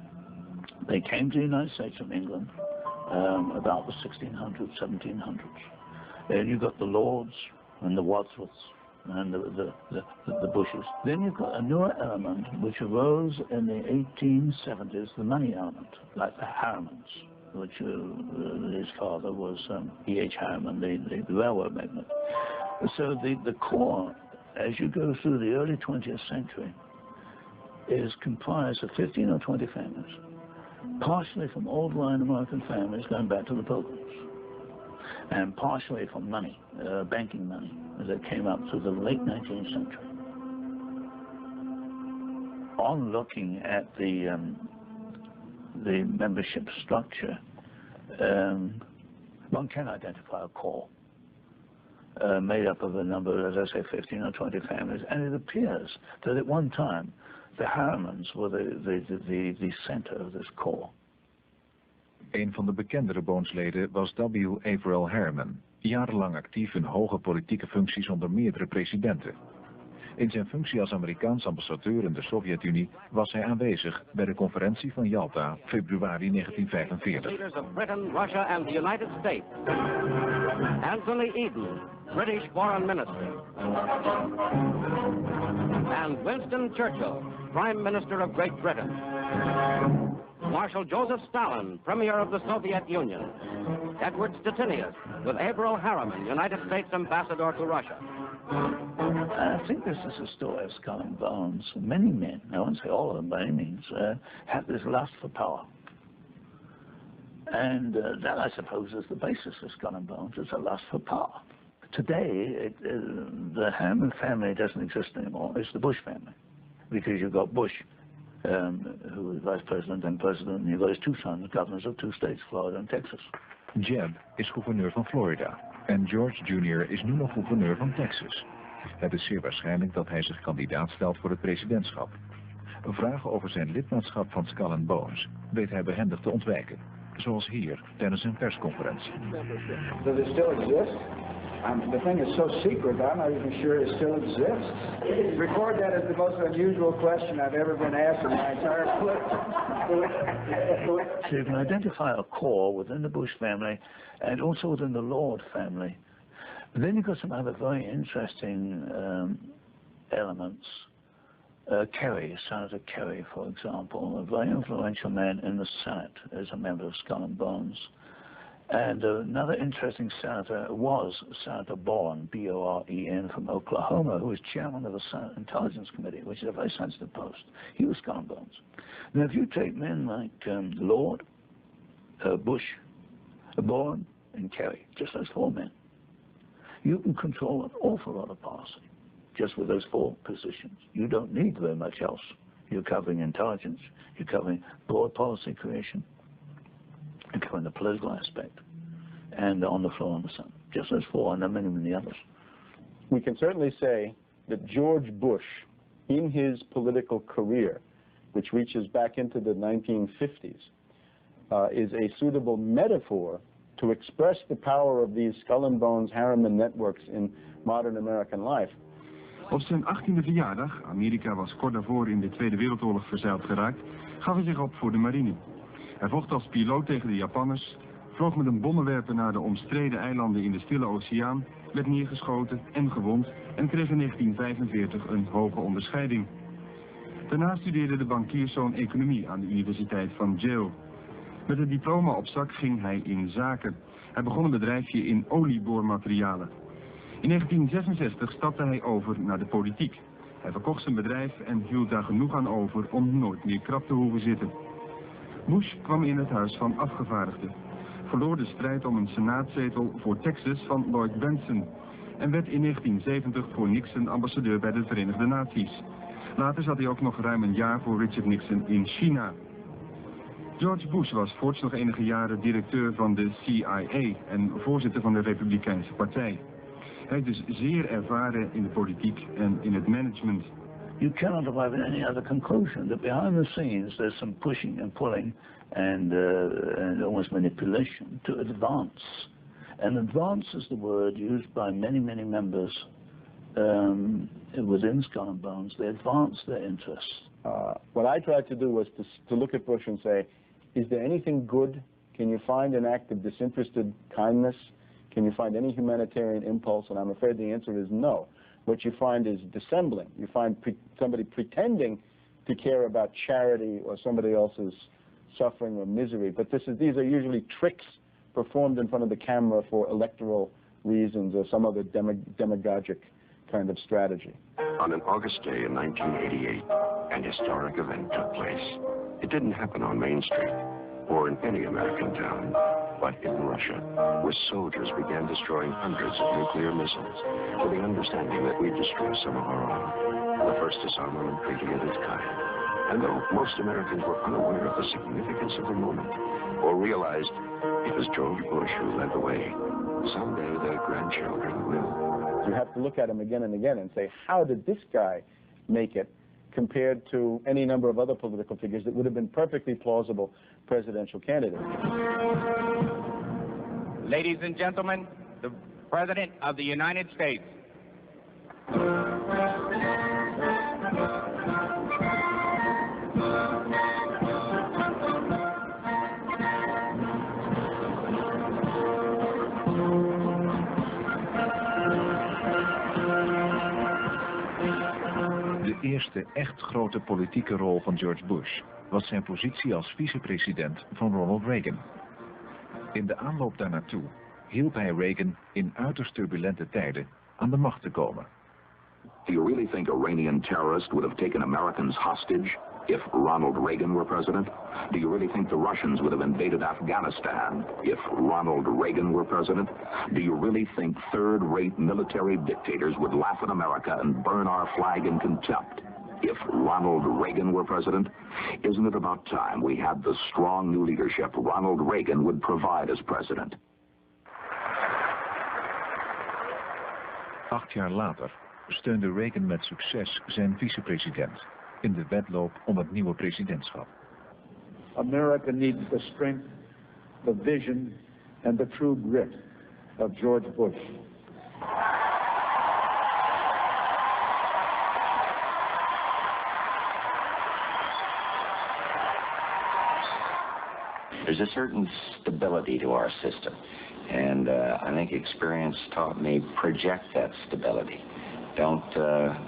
They came to the United States from England about the 1600s, 1700s. And you've got the Lords and the Wadsworths and the Bushes. Then you've got a newer element which arose in the 1870s, the money element, like the Harrimans, which his father was E.H. Harriman, the railroad magnate. So the core, as you go through the early 20th century, is comprised of 15 or 20 families, partially from old line American families going back to the Pilgrims, and partially from money, banking money, that came up through the late 19th century. On looking at the membership structure, one can identify a core made up of a number, as I say, 15 or 20 families, and it appears that at one time the Harrimans were the center of this core. Een van de bekendere boonsleden was W. Averell Harriman, jarenlang actief in hoge politieke functies onder meerdere presidenten. In zijn functie als Amerikaans ambassadeur in de Sovjet-Unie was hij aanwezig bij de conferentie van Yalta, februari 1945. Leaders of Britain, Russia and the United States. Anthony Eden, British Foreign Minister. And Winston Churchill, Prime Minister of Great Britain. Marshal Joseph Stalin, Premier of the Soviet Union. Edward Stettinius, with Averell Harriman, United States Ambassador to Russia. I think this is a story of Skull and Bones. Many men, I won't say all of them by any means, have this lust for power. And that, I suppose, is the basis of Skull and Bones. It's a lust for power. Today, the Harriman family doesn't exist anymore. It's the Bush family, because you've got Bush, who was vice president and president, and you've got his two sons, governors of two states, Florida and Texas. Jeb is gouverneur van Florida en George Jr. is nu nog gouverneur van Texas. Het is zeer waarschijnlijk dat hij zich kandidaat stelt voor het presidentschap. Vragen over zijn lidmaatschap van Skull and Bones weet hij behendig te ontwijken, zoals hier tijdens een persconferentie. Does it still exist? The thing is so secret, I'm not even sure it still exists. Record that as the most unusual question I've ever been asked in my entire clip. So you can identify a core within the Bush family and also within the Lord family. But then you've got some other very interesting elements. Kerry, Senator Kerry, for example, a very influential man in the Senate as a member of Skull and Bones. And another interesting senator was Senator Boren, B-O-R-E-N, from Oklahoma, who was chairman of the Senate Intelligence Committee, which is a very sensitive post. He was Skull and Bones. Now, if you take men like Lord, Bush, Boren, and Kerry, just those four men, you can control an awful lot of policy just with those four positions. You don't need very much else. You're covering intelligence, you're covering broad policy creation, you're covering the political aspect, and on the floor in the Senate. Just those four, and there are many, many others. We can certainly say that George Bush, in his political career, which reaches back into the 1950s, is a suitable metaphor to express the power of these Skull and Bones Harriman networks in modern American life. Op zijn 18e verjaardag, Amerika was kort daarvoor in de Tweede Wereldoorlog verzeild geraakt, gaf hij zich op voor de marine. Hij vocht als piloot tegen de Japanners, vloog met een bommenwerper naar de omstreden eilanden in de Stille Oceaan, werd neergeschoten en gewond en kreeg in 1945 een hoge onderscheiding. Daarna studeerde de bankierszoon economie aan de Universiteit van Yale. Met het diploma op zak ging hij in zaken. Hij begon een bedrijfje in olieboormaterialen. In 1966 stapte hij over naar de politiek. Hij verkocht zijn bedrijf en hield daar genoeg aan over om nooit meer krap te hoeven zitten. Bush kwam in het Huis van Afgevaardigden, verloor de strijd om een senaatzetel voor Texas van Lloyd Bentsen en werd in 1970 voor Nixon ambassadeur bij de Verenigde Naties. Later zat hij ook nog ruim een jaar voor Richard Nixon in China. George Bush was voorts nog enige jaren directeur van de CIA en voorzitter van de Republikeinse Partij. Hij is dus zeer ervaren in de politiek en in het management. You cannot arrive at any other conclusion. That behind the scenes there's some pushing and pulling and almost manipulation to advance. And advance is the word used by many, many members within Skull and Bones. They advance their interests. What I tried to do was to look at Bush and say, is there anything good? Can you find an act of disinterested kindness? Can you find any humanitarian impulse? And I'm afraid the answer is no. What you find is dissembling. You find somebody pretending to care about charity or somebody else's suffering or misery. But these are usually tricks performed in front of the camera for electoral reasons or some other demagogic kind of strategy. On an August day in 1988, an historic event took place. It didn't happen on Main Street or in any American town, but in Russia, where soldiers began destroying hundreds of nuclear missiles with the understanding that we'd destroy some of our own, the first disarmament treaty of its kind. And though most Americans were unaware of the significance of the moment, or realized it was George Bush who led the way, someday their grandchildren will. You have to look at him again and again and say, how did this guy make it compared to any number of other political figures that would have been perfectly plausible presidential candidates? Ladies and gentlemen, the President of the United States. De eerste echt grote politieke rol van George Bush was zijn positie als vicepresident van Ronald Reagan. In de aanloop daarnaartoe hielp hij Reagan in uiterst turbulente tijden aan de macht te komen. Do you really think Iranian terrorists would have taken Americans hostage if Ronald Reagan were president? Do you really think the Russians would have invaded Afghanistan if Ronald Reagan were president? Do you really think third-rate military dictators would laugh at America and burn our flag in contempt if Ronald Reagan were president? Isn't it about time we had the strong new leadership Ronald Reagan would provide as president? 8 jaar later steunde Reagan met succes zijn vicepresident in de wedloop om het nieuwe presidentschap. America needs the strength, the vision and the true grit of George Bush. There's a certain stability to our system, and I think experience taught me project that stability. Don't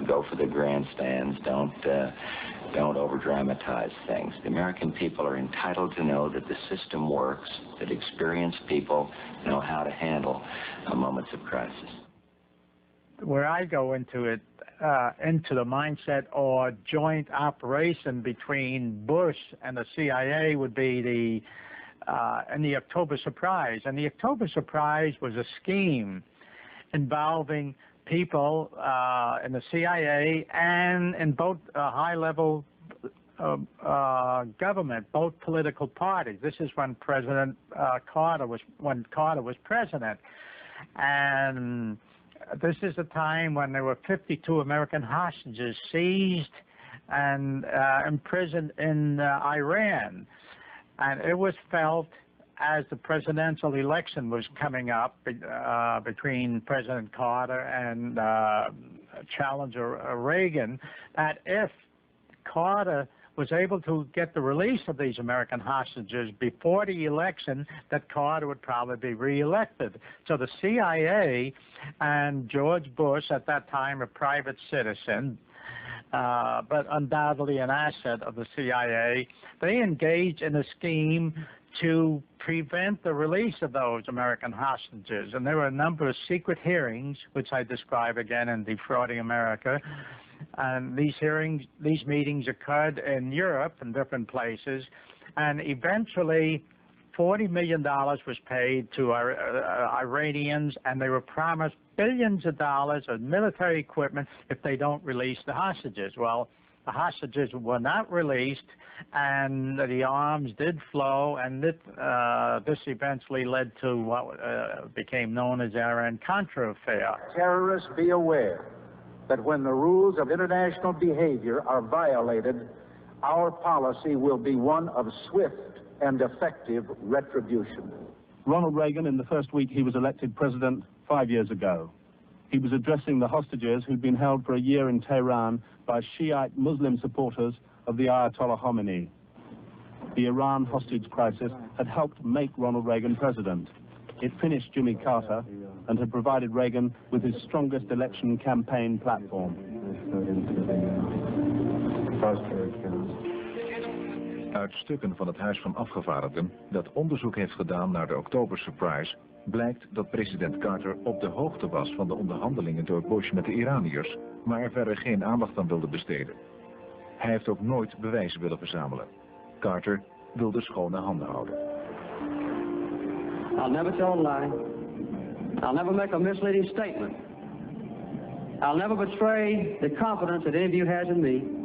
go for the grandstands. Don't over-dramatize things. The American people are entitled to know that the system works, that experienced people know how to handle moments of crisis. Where I go into it, into the mindset or joint operation between Bush and the CIA would be and the October Surprise. And the October Surprise was a scheme involving people in the CIA and in both high-level government, both political parties. This is when President Carter was president, and this is a time when there were 52 American hostages seized and imprisoned in Iran. And it was felt, as the presidential election was coming up between President Carter and challenger Reagan, that if Carter was able to get the release of these American hostages before the election, that Carter would probably be reelected. So the CIA and George Bush, at that time a private citizen, but undoubtedly an asset of the CIA, they engaged in a scheme to prevent the release of those American hostages. And there were a number of secret hearings, which I describe again in Defrauding America. And these meetings occurred in Europe and different places. And eventually, $40 million was paid to Iranians, and they were promised billions of dollars of military equipment if they don't release the hostages. Well, the hostages were not released, and the arms did flow, and this eventually led to what became known as the Iran-Contra affair. Terrorists, be aware that when the rules of international behavior are violated, our policy will be one of swift and effective retribution. Ronald Reagan, in the first week he was elected president 5 years ago. He was addressing the hostages who'd been held for a year in Tehran by Shiite Muslim supporters of the Ayatollah Khomeini. The Iran hostage crisis had helped make Ronald Reagan president. It finished Jimmy Carter and had provided Reagan with his strongest election campaign platform. Uit stukken van het Huis van Afgevaardigden, dat onderzoek heeft gedaan naar de October Surprise, blijkt dat president Carter op de hoogte was van de onderhandelingen door Bush met de Iraniërs, maar er verder geen aandacht aan wilde besteden. Hij heeft ook nooit bewijzen willen verzamelen. Carter wilde schone handen houden. I'll never tell a lie. I'll never make a misleading statement. I'll never betray the confidence that any of you has in me.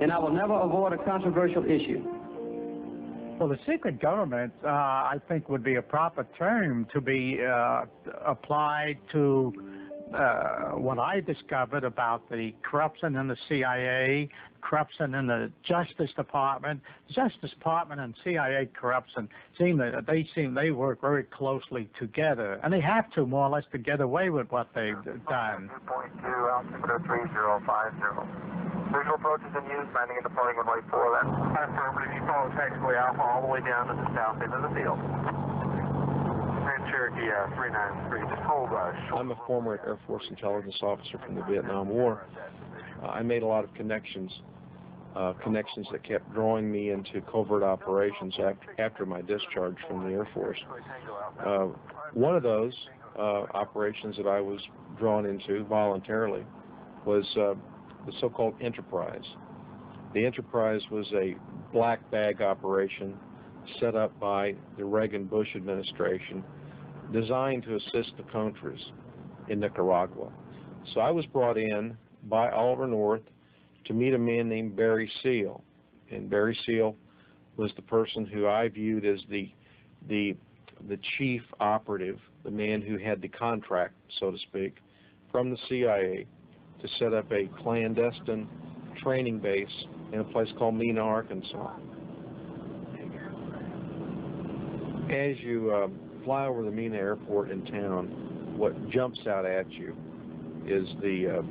And I will never avoid a controversial issue. Well, the secret government, I think, would be a proper term to be applied to what I discovered about the corruption in the CIA, corruption in the Justice Department. Justice Department and CIA corruption they work very closely together, and they have to more or less to get away with what they've done. 2.2 altimeter 3050. Visual approaches in use, landing and departing runway 4 left. Affirmative, you follow taxiway Alpha all the way down to the south end of the field. Grand Cherokee 393, just hold short. I'm a former Air Force intelligence officer from the Vietnam War. I made a lot of connections that kept drawing me into covert operations after my discharge from the Air Force. One of those operations that I was drawn into voluntarily was the so-called Enterprise. The enterprise was a black bag operation set up by the Reagan-Bush administration designed to assist the Contras in Nicaragua. So I was brought in by Oliver North to meet a man named Barry Seal. And Barry Seal was the person who I viewed as the chief operative, the man who had the contract, so to speak, from the CIA to set up a clandestine training base in a place called Mena, Arkansas. As you fly over the Mena airport in town, what jumps out at you is the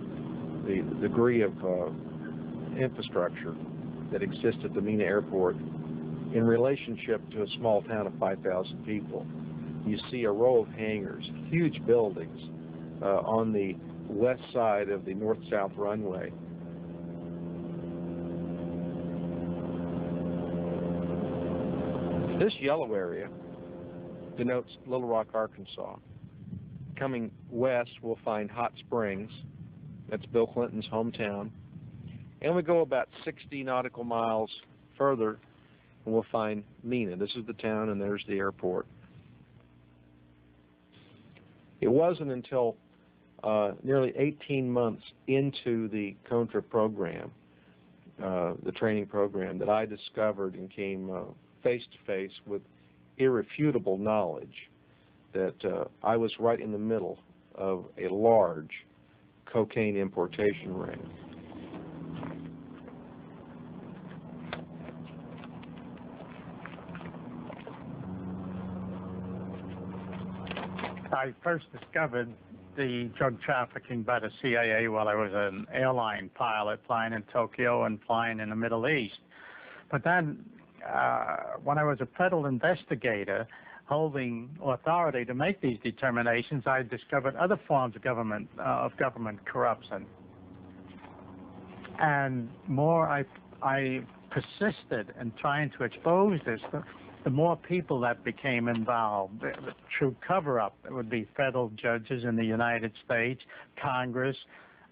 degree of infrastructure that exists at the Mena airport in relationship to a small town of 5,000 people. You see a row of hangars, huge buildings on the west side of the north-south runway. This yellow area denotes Little Rock, Arkansas. Coming west, we'll find Hot Springs. That's Bill Clinton's hometown. And we go about 60 nautical miles further, and we'll find Mena. This is the town, and there's the airport. It wasn't until nearly 18 months into the Contra program, the training program, that I discovered and came face-to-face with irrefutable knowledge that I was right in the middle of a large cocaine importation ring. I first discovered the drug trafficking by the CIA while I was an airline pilot flying in Tokyo and flying in the Middle East. But then when I was a federal investigator holding authority to make these determinations, I discovered other forms of government corruption. And more I persisted in trying to expose this, the more people that became involved. The true cover-up would be federal judges in the United States, Congress,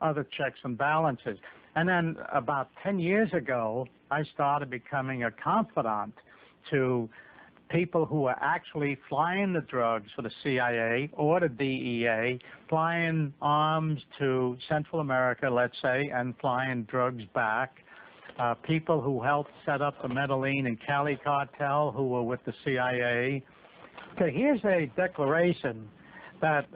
other checks and balances. And then about 10 years ago, I started becoming a confidant to people who were actually flying the drugs for the CIA or the DEA, flying arms to Central America, let's say, and flying drugs back. People who helped set up the Medellin and Cali cartel who were with the CIA. Okay, here's a declaration that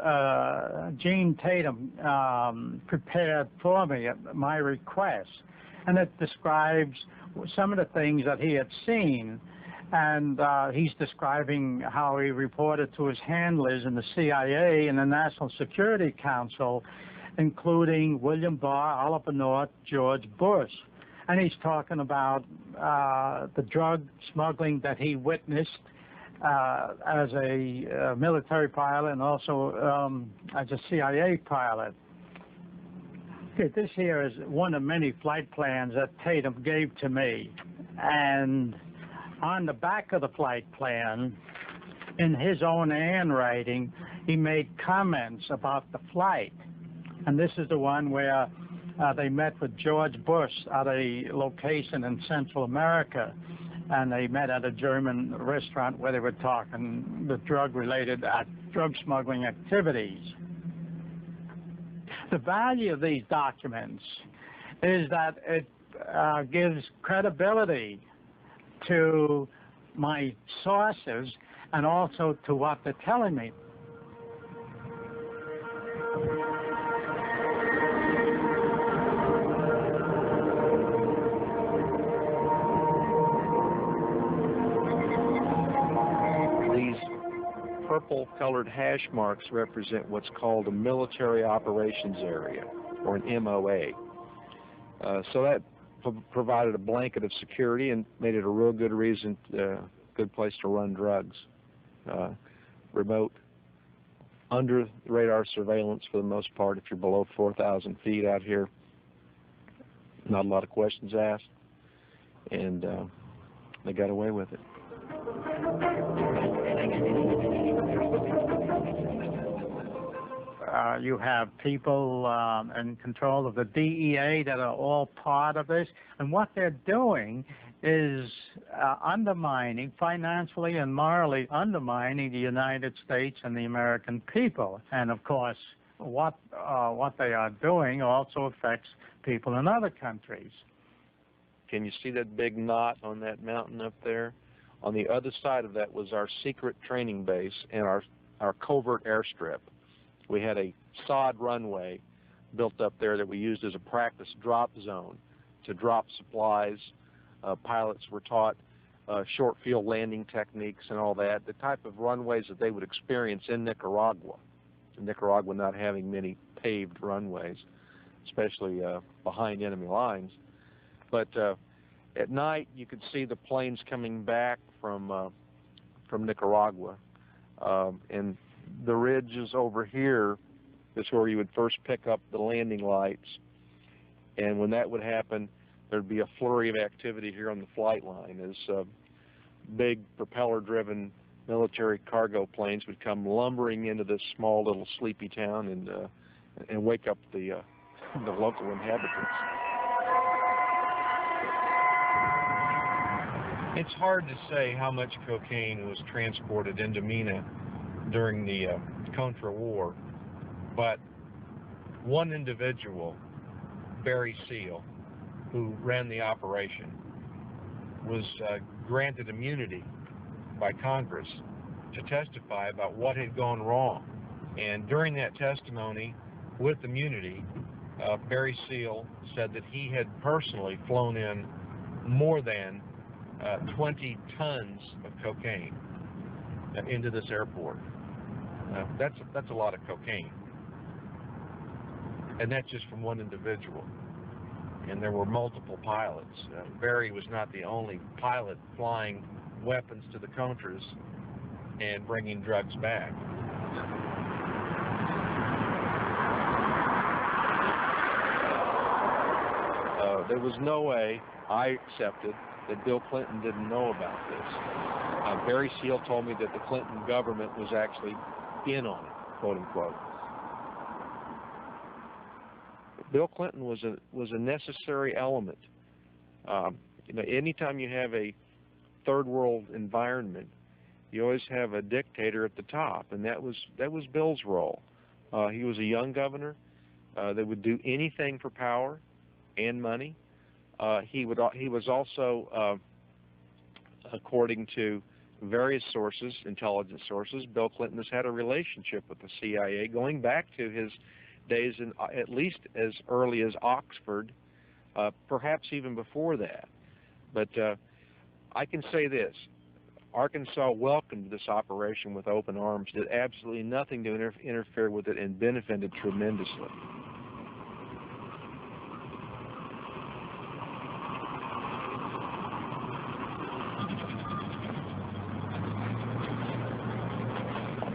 Gene Tatum prepared for me at my request, and it describes some of the things that he had seen, and he's describing how he reported to his handlers in the CIA and the National Security Council, including William Barr, Oliver North, George Bush. And he's talking about the drug smuggling that he witnessed as a military pilot and also as a CIA pilot. Okay, this here is one of many flight plans that Tatum gave to me. And on the back of the flight plan, in his own handwriting, he made comments about the flight. And this is the one where they met with George Bush at a location in Central America, and they met at a German restaurant where they were talking the drug smuggling activities. The value of these documents is that it gives credibility to my sources and also to what they're telling me. Purple-colored hash marks represent what's called a military operations area, or an MOA. So that provided a blanket of security and made it a real good good place to run drugs. Remote, under the radar surveillance for the most part. If you're below 4,000 feet out here, not a lot of questions asked, and they got away with it. you have people in control of the DEA that are all part of this, and what they're doing is undermining, financially and morally undermining the United States and the American people. And of course, what they are doing also affects people in other countries. Can you see that big knot on that mountain up there? On the other side of that was our secret training base and our covert airstrip. We had a sod runway built up there that we used as a practice drop zone to drop supplies. Pilots were taught short field landing techniques and all that, the type of runways that they would experience in Nicaragua. Nicaragua not having many paved runways, especially behind enemy lines. But at night you could see the planes coming back from Nicaragua, and the ridges over here is where you would first pick up the landing lights, and when that would happen, there'd be a flurry of activity here on the flight line as big propeller-driven military cargo planes would come lumbering into this small little sleepy town and wake up the local inhabitants. It's hard to say how much cocaine was transported into Mina during the Contra War, but one individual, Barry Seal, who ran the operation, was granted immunity by Congress to testify about what had gone wrong. And during that testimony, with immunity, Barry Seal said that he had personally flown in more than 20 tons of cocaine into this airport. That's a lot of cocaine. And that's just from one individual. And there were multiple pilots. Barry was not the only pilot flying weapons to the Contras and bringing drugs back. There was no way, I accepted, that Bill Clinton didn't know about this. Barry Seal told me that the Clinton government was actually in on it, quote unquote. Bill Clinton was a necessary element. You know, anytime you have a third world environment, you always have a dictator at the top, and that was Bill's role. He was a young governor that would do anything for power and money. He was also, according to various sources, intelligence sources, Bill Clinton has had a relationship with the CIA going back to his days in at least as early as Oxford, perhaps even before that. But I can say this: Arkansas welcomed this operation with open arms, did absolutely nothing to interfere with it, and benefited tremendously.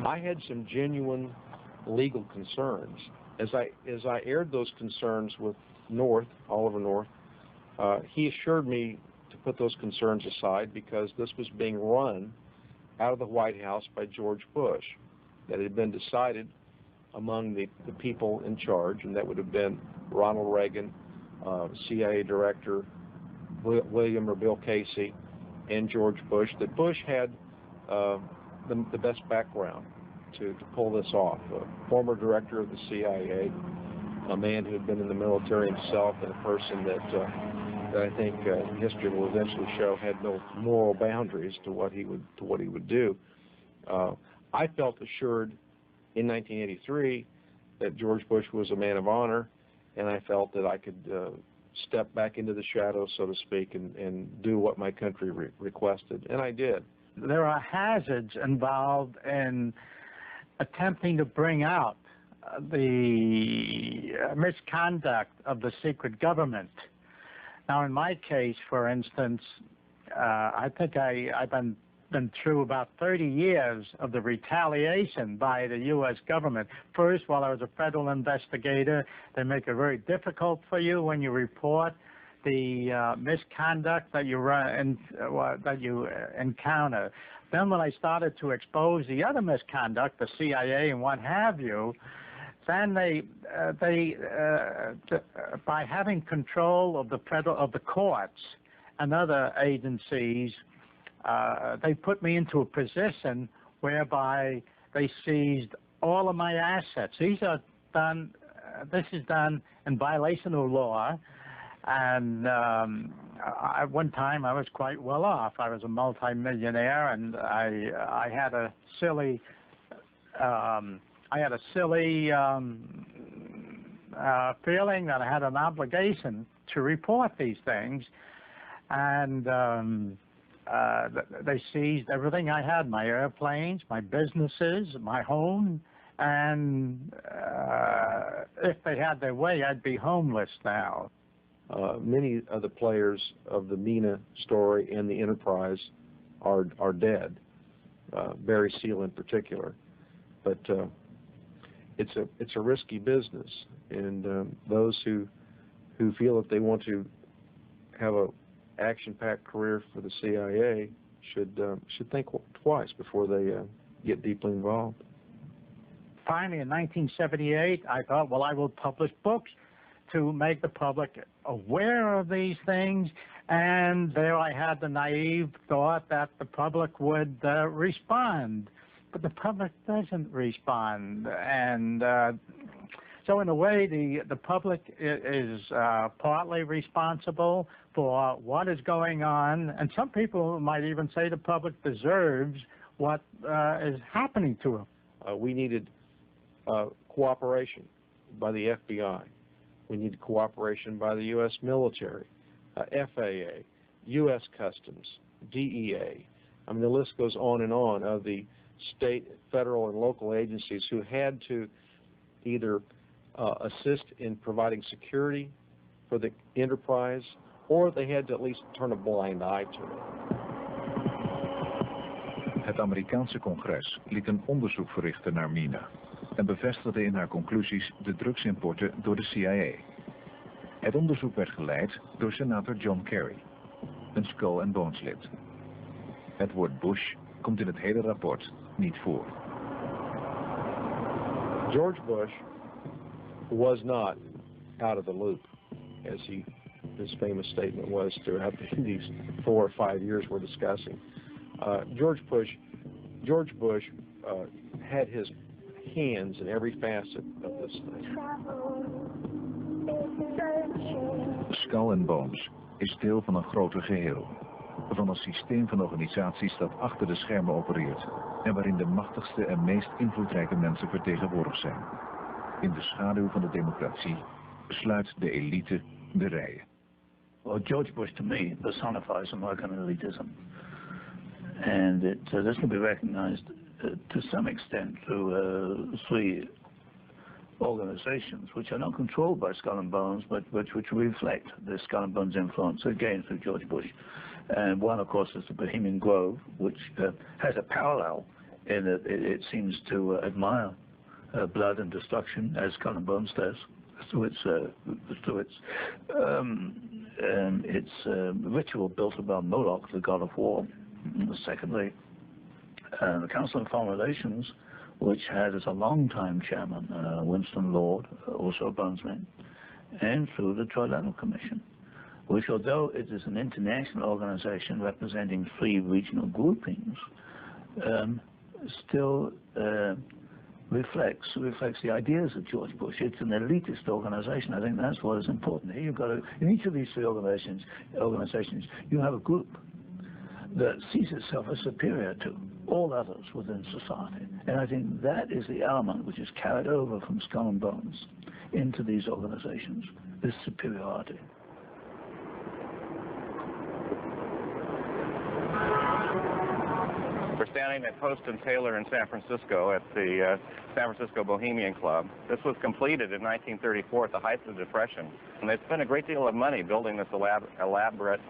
I had some genuine legal concerns. As I aired those concerns with North, Oliver North, he assured me to put those concerns aside because this was being run out of the White House by George Bush. That had been decided among the people in charge, and that would have been Ronald Reagan, CIA Director William or Bill Casey, and George Bush, that Bush had the best background to pull this off. A former director of the CIA, a man who had been in the military himself, and a person that I think history will eventually show had no moral boundaries to what he would do. I felt assured in 1983 that George Bush was a man of honor, and I felt that I could step back into the shadows, so to speak, and do what my country requested, and I did. There are hazards involved in attempting to bring out the misconduct of the secret government. Now, in my case, for instance, I think I've been through about 30 years of the retaliation by the U.S. government. First, while I was a federal investigator, they make it very difficult for you when you report the misconduct that you encounter. Then when I started to expose the other misconduct, the CIA and what have you, then by having control of the courts and other agencies, they put me into a position whereby they seized all of my assets. This is done in violation of law, and at one time I was quite well off. I was a multi-millionaire, and I had a silly feeling that I had an obligation to report these things, and they seized everything I had, my airplanes, my businesses, my home, and if they had their way, I'd be homeless now. Many of the players of the Mina story and the Enterprise are dead, Barry Seal in particular. But it's a risky business, and those who feel that they want to have a action-packed career for the CIA should think twice before they get deeply involved. Finally, in 1978, I thought, well, I will publish books to make the public aware of these things, and there I had the naive thought that the public would respond, but the public doesn't respond, and so in a way the public is partly responsible for what is going on, and some people might even say the public deserves what is happening to them. We needed cooperation by the FBI. We needed cooperation by the U.S. military, FAA, U.S. Customs, DEA. I mean, the list goes on and on of the state, federal, and local agencies who had to either assist in providing security for the enterprise, or they had to at least turn a blind eye to it. Het Amerikaanse congres liet een onderzoek verrichten naar Mina en bevestigde in haar conclusies de drugsimporten door de CIA. Het onderzoek werd geleid door senator John Kerry, een Skull and Bones lid. Het woord Bush komt in het hele rapport niet voor. George Bush was not out of the loop, as his famous statement was throughout these 4 or 5 years we're discussing. George Bush had his hands in every facet of this thing. Skull and Bones is deel van een groter geheel. Van een systeem van organisaties dat achter de schermen opereert en waarin de machtigste en meest invloedrijke mensen vertegenwoordigd zijn. In de schaduw van de democratie besluit de elite de rijen. Well, George Bush to me personifies American elitism. And this can be recognized to some extent through 3 organizations which are not controlled by Skull and Bones, but which reflect the Skull and Bones influence, again through George Bush. And one, of course, is the Bohemian Grove, which has a parallel in that it seems to admire blood and destruction, as Skull and Bones does, through its ritual built about Moloch, the god of war. Secondly, the Council on Foreign Relations, which had as a long-time chairman Winston Lord, also a Bonesman, and through the Trilateral Commission, which, although it is an international organization representing 3 regional groupings, still reflects the ideas of George Bush. It's an elitist organization. I think that's what is important. Here you've got in each of these 3 organizations, you have a group that sees itself as superior to all others within society. And I think that is the element which is carried over from Skull and Bones into these organizations, this superiority. We're standing at Post and Taylor in San Francisco at the San Francisco Bohemian Club. This was completed in 1934 at the height of the Depression, and they spent a great deal of money building this elaborate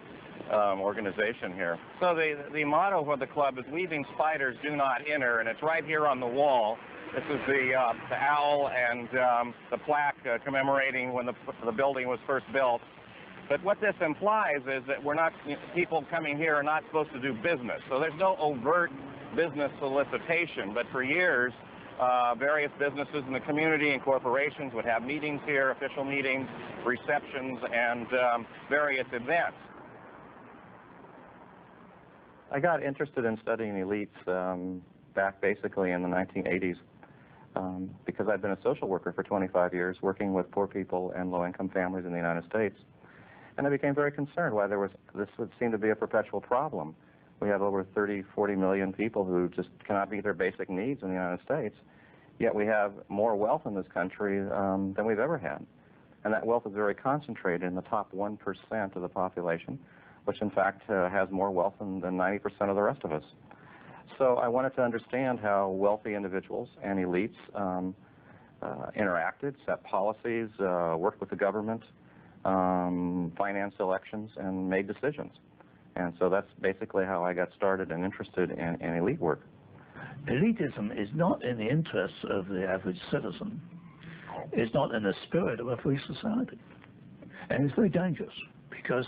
organization here. So the motto for the club is "Weaving spiders do not enter," and it's right here on the wall. This is the owl and the plaque commemorating when the building was first built. But what this implies is that people coming here are not supposed to do business. So there's no overt business solicitation, but for years various businesses in the community and corporations would have meetings here, official meetings, receptions, and various events. I got interested in studying elites back basically in the 1980s because I'd been a social worker for 25 years working with poor people and low-income families in the United States. And I became very concerned why this would seem to be a perpetual problem. We have over 40 million people who just cannot meet their basic needs in the United States, yet we have more wealth in this country than we've ever had. And that wealth is very concentrated in the top 1% of the population, which in fact has more wealth than 90% of the rest of us. So I wanted to understand how wealthy individuals and elites interacted, set policies, worked with the government, financed elections, and made decisions. And so that's basically how I got started and interested in elite work. Elitism is not in the interests of the average citizen. It's not in the spirit of a free society. And it's very dangerous because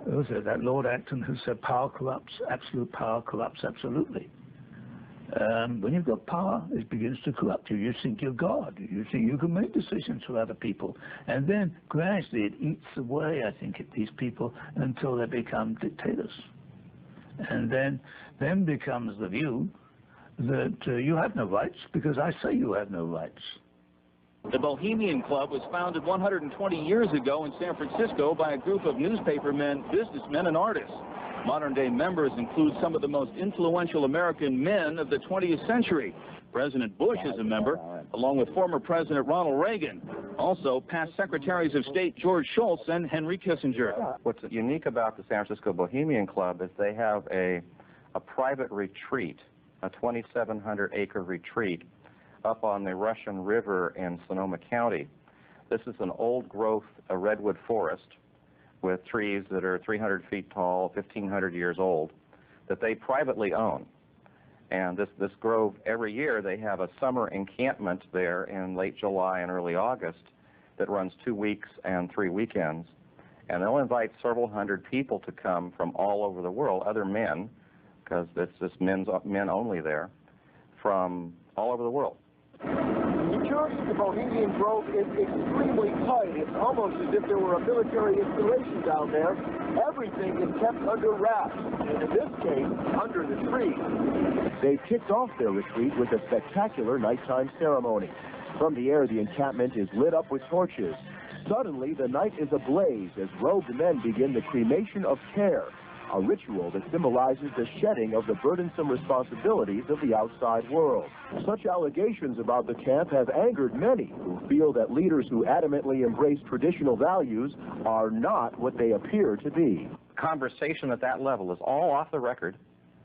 was it that Lord Acton who said power corrupts, absolute power corrupts absolutely. When you've got power, it begins to corrupt you. You think you're God. You think you can make decisions for other people. And then gradually it eats away, I think, at these people until they become dictators. And then becomes the view that you have no rights because I say you have no rights. The Bohemian Club was founded 120 years ago in San Francisco by a group of newspapermen, businessmen, and artists. Modern-day members include some of the most influential American men of the 20th century. President Bush is a member, along with former President Ronald Reagan. Also, past Secretaries of State George Shultz and Henry Kissinger. What's unique about the San Francisco Bohemian Club is they have a private retreat, a 2,700-acre retreat up on the Russian River in Sonoma County. This is an old-growth redwood forest with trees that are 300 feet tall, 1,500 years old, that they privately own. And this grove, every year they have a summer encampment there in late July and early August that runs 2 weeks and 3 weekends. And they'll invite several hundred people to come from all over the world, other men, because it's just men only there, from all over the world. Security at the Bohemian Grove is extremely tight. It's almost as if there were a military installation down there. Everything is kept under wraps, and in this case, under the tree. They kicked off their retreat with a spectacular nighttime ceremony. From the air, the encampment is lit up with torches. Suddenly, the night is ablaze as robed men begin the cremation of care, a ritual that symbolizes the shedding of the burdensome responsibilities of the outside world. Such allegations about the camp have angered many who feel that leaders who adamantly embrace traditional values are not what they appear to be. Conversation at that level is all off the record.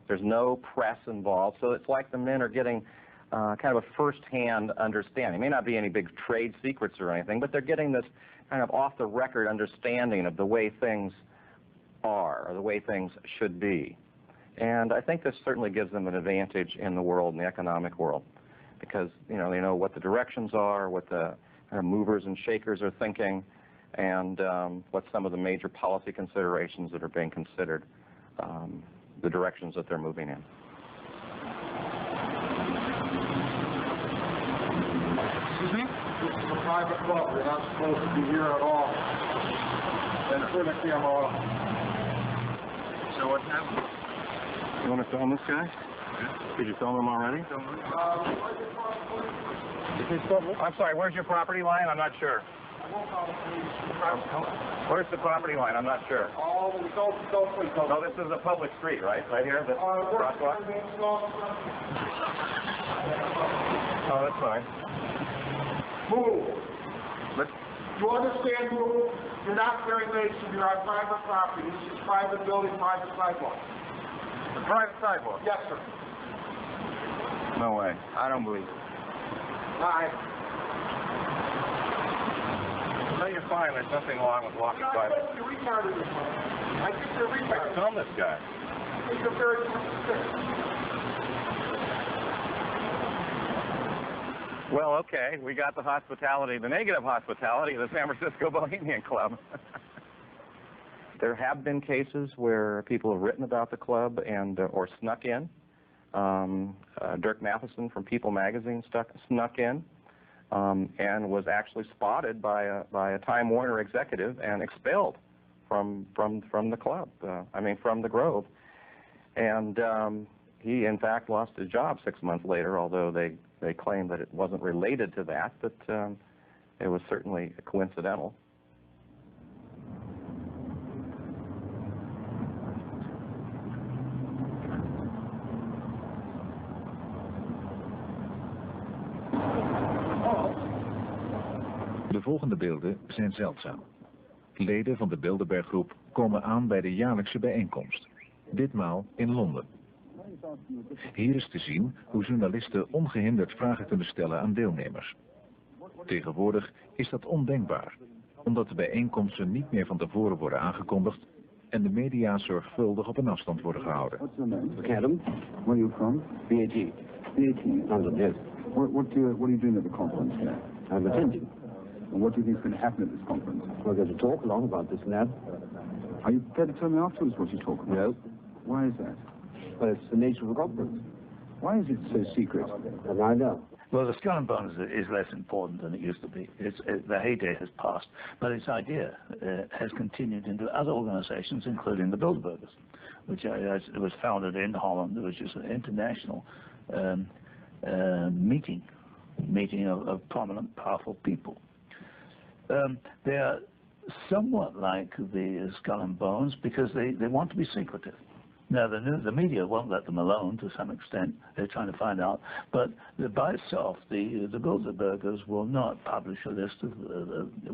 There's no press involved, so it's like the men are getting kind of a first-hand understanding. It may not be any big trade secrets or anything, but they're getting this kind of off-the-record understanding of the way things are, or the way things should be. And I think this certainly gives them an advantage in the world, in the economic world, because they know what the directions are, what the kind of movers and shakers are thinking, and what some of the major policy considerations that are being considered, the directions that they're moving in. Excuse me? This is a private club. You're not supposed to be here at all. And turn the camera off. So what's happening? You want to film this guy? Yeah. Did you film him already? I'm sorry, where's your property line? I'm not sure. Where's the property line? I'm not sure. No, this is a public street, right? Right here? This crosswalk? Oh, that's fine. Move. You understand, move? You're not very Mason. You're on private property. This is private building, private sidewalk. The private sidewalk? Yes, sir. No way. I don't believe it. Hi. No, you're fine. There's nothing wrong with walking by. You're retarded. I think you're retarded. Film this guy. I think you're very sick. Well, okay, we got the hospitality, the negative hospitality of the San Francisco Bohemian Club. There have been cases where people have written about the club and or snuck in Dirk Matheson from People magazine snuck in and was actually spotted by a Time Warner executive and expelled from the club, from the Grove. And he, in fact, lost his job 6 months later, although they claimed that it wasn't related to that, but it was certainly coincidental. De volgende beelden zijn zeldzaam. Leden van de Bilderberggroep komen aan bij de jaarlijkse bijeenkomst. Ditmaal in Londen. Hier is te zien hoe journalisten ongehinderd vragen kunnen stellen aan deelnemers. Tegenwoordig is dat ondenkbaar, omdat de bijeenkomsten niet meer van tevoren worden aangekondigd en de media zorgvuldig op een afstand worden gehouden. Adam, where are you from? VAT. VAT, London, yes. What are you doing at the conference here? I'm attending. And what do you think is going to happen at this conference? We're going to talk along about this and that. Are you prepared to tell me afterwards what you talk about? No. Why is that? Well, it's the nature of the conference. Why is it so secret? And I know. Well, the Skull and Bones is less important than it used to be. The heyday has passed, but its idea has continued into other organizations, including the Bilderbergers, which was founded in Holland, which is an international meeting of prominent, powerful people. They are somewhat like the Skull and Bones because they want to be secretive. Now, the media won't let them alone to some extent. They're trying to find out. But by itself, the Bilderbergers will not publish a list of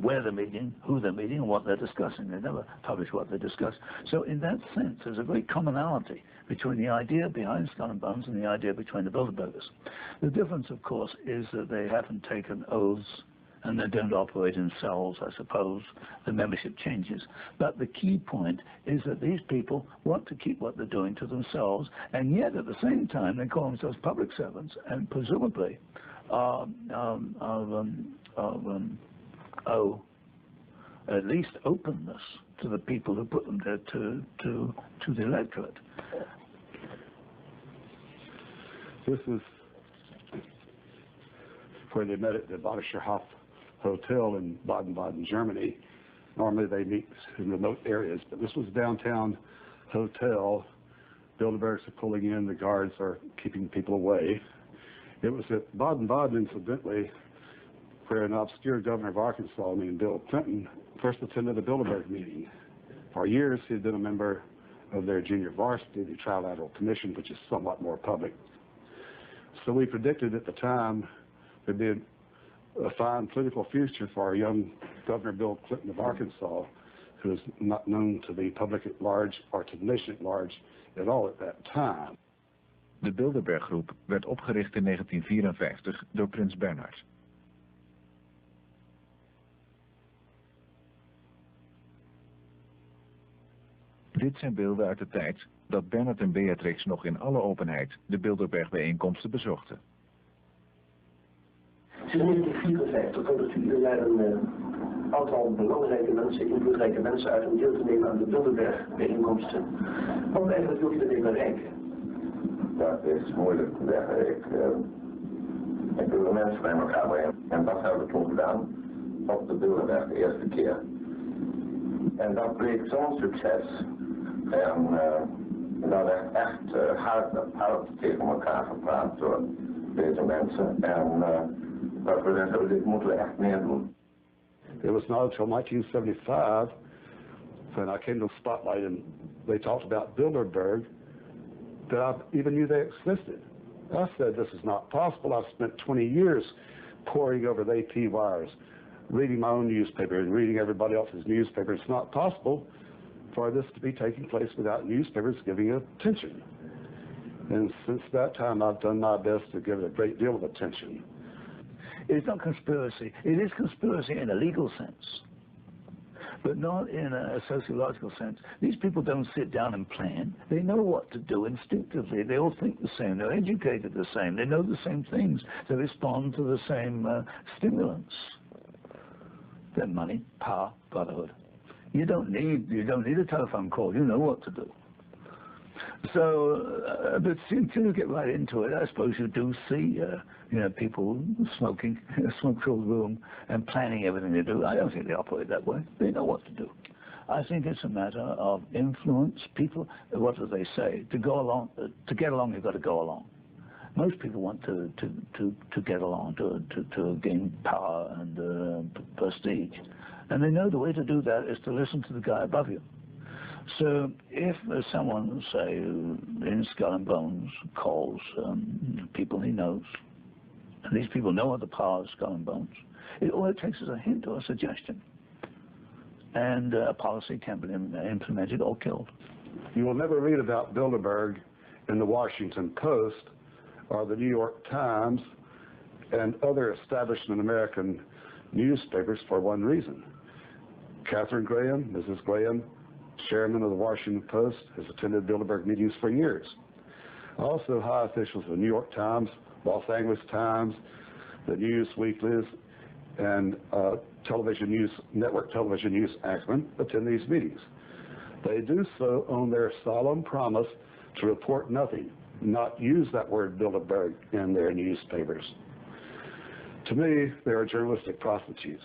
where they're meeting, who they're meeting, and what they're discussing. They never publish what they discuss. So in that sense, there's a great commonality between the idea behind Skull and Bones and the idea between the Bilderbergers. The difference, of course, is that they haven't taken oaths and they don't operate in cells, I suppose. The membership changes. But the key point is that these people want to keep what they're doing to themselves, and yet at the same time they call themselves public servants, and presumably owe at least openness to the people who put them there to the electorate. This is where they met at the Badischerhof Hotel in Baden-Baden, Germany. Normally they meet in remote areas, but this was a downtown hotel. Bilderbergs are pulling in, the guards are keeping people away. It was at Baden-Baden, incidentally, where an obscure governor of Arkansas named Bill Clinton first attended a Bilderberg meeting. For years he had been a member of their junior varsity, the Trilateral Commission, which is somewhat more public. So we predicted at the time there'd be a fine political future for our young Governor Bill Clinton of Arkansas, who is not known to the public at large or to the nation at large at all at that time. De Bilderberggroep werd opgericht in 1954 door prins Bernhard. Dit zijn beelden uit de tijd dat Bernhard en Beatrix nog in alle openheid de Bilderberg-bijeenkomsten bezochten. Sinds 1954 nodigt u een aantal belangrijke mensen, invloedrijke mensen uit om deel te nemen aan de Bilderberg-bijeenkomsten. Wat eigenlijk wil u ermee bereiken? Dat is moeilijk te zeggen. Ik wil de mensen bij elkaar brengen. En dat hebben we toen gedaan op de Bilderberg de eerste keer. En dat bleek zo'n succes. En dat werd echt hard tegen elkaar gepraat door deze mensen. En dat we zeggen, dit moeten we echt meer doen. It was not until 1975 when I came to Spotlight and they talked about Bilderberg that I even knew they existed. I said, this is not possible. I've spent 20 years poring over the AP wires, reading my own newspaper and reading everybody else's newspaper. It's not possible for this to be taking place without newspapers giving it attention. And since that time, I've done my best to give it a great deal of attention. It's not conspiracy. It is conspiracy in a legal sense, but not in a sociological sense. These people don't sit down and plan. They know what to do instinctively. They all think the same. They're educated the same. They know the same things. They respond to the same stimulants. Their money, power, brotherhood. You don't need a telephone call. You know what to do. So, but to get right into it, I suppose you do see, you know, people smoking in a smoke-filled room and planning everything they do. I don't think they operate that way. They know what to do. I think it's a matter of influence. People, what do they say? To go along, to get along, you've got to go along. Most people want to get along, to gain power and prestige. And they know the way to do that is to listen to the guy above you. So if someone, say, in Skull and Bones calls people he knows, and these people know of the power of Skull and Bones, all it takes is a hint or a suggestion. And a policy can be implemented or killed. You will never read about Bilderberg in the Washington Post or the New York Times and other establishment American newspapers for one reason. Katharine Graham, Mrs. Graham, chairman of the Washington Post, has attended Bilderberg meetings for years. Also, high officials of the New York Times, Los Angeles Times, the News Weeklies, and television news, network television news acumen attend these meetings. They do so on their solemn promise to report nothing, not use that word Bilderberg in their newspapers. To me, they are journalistic prostitutes.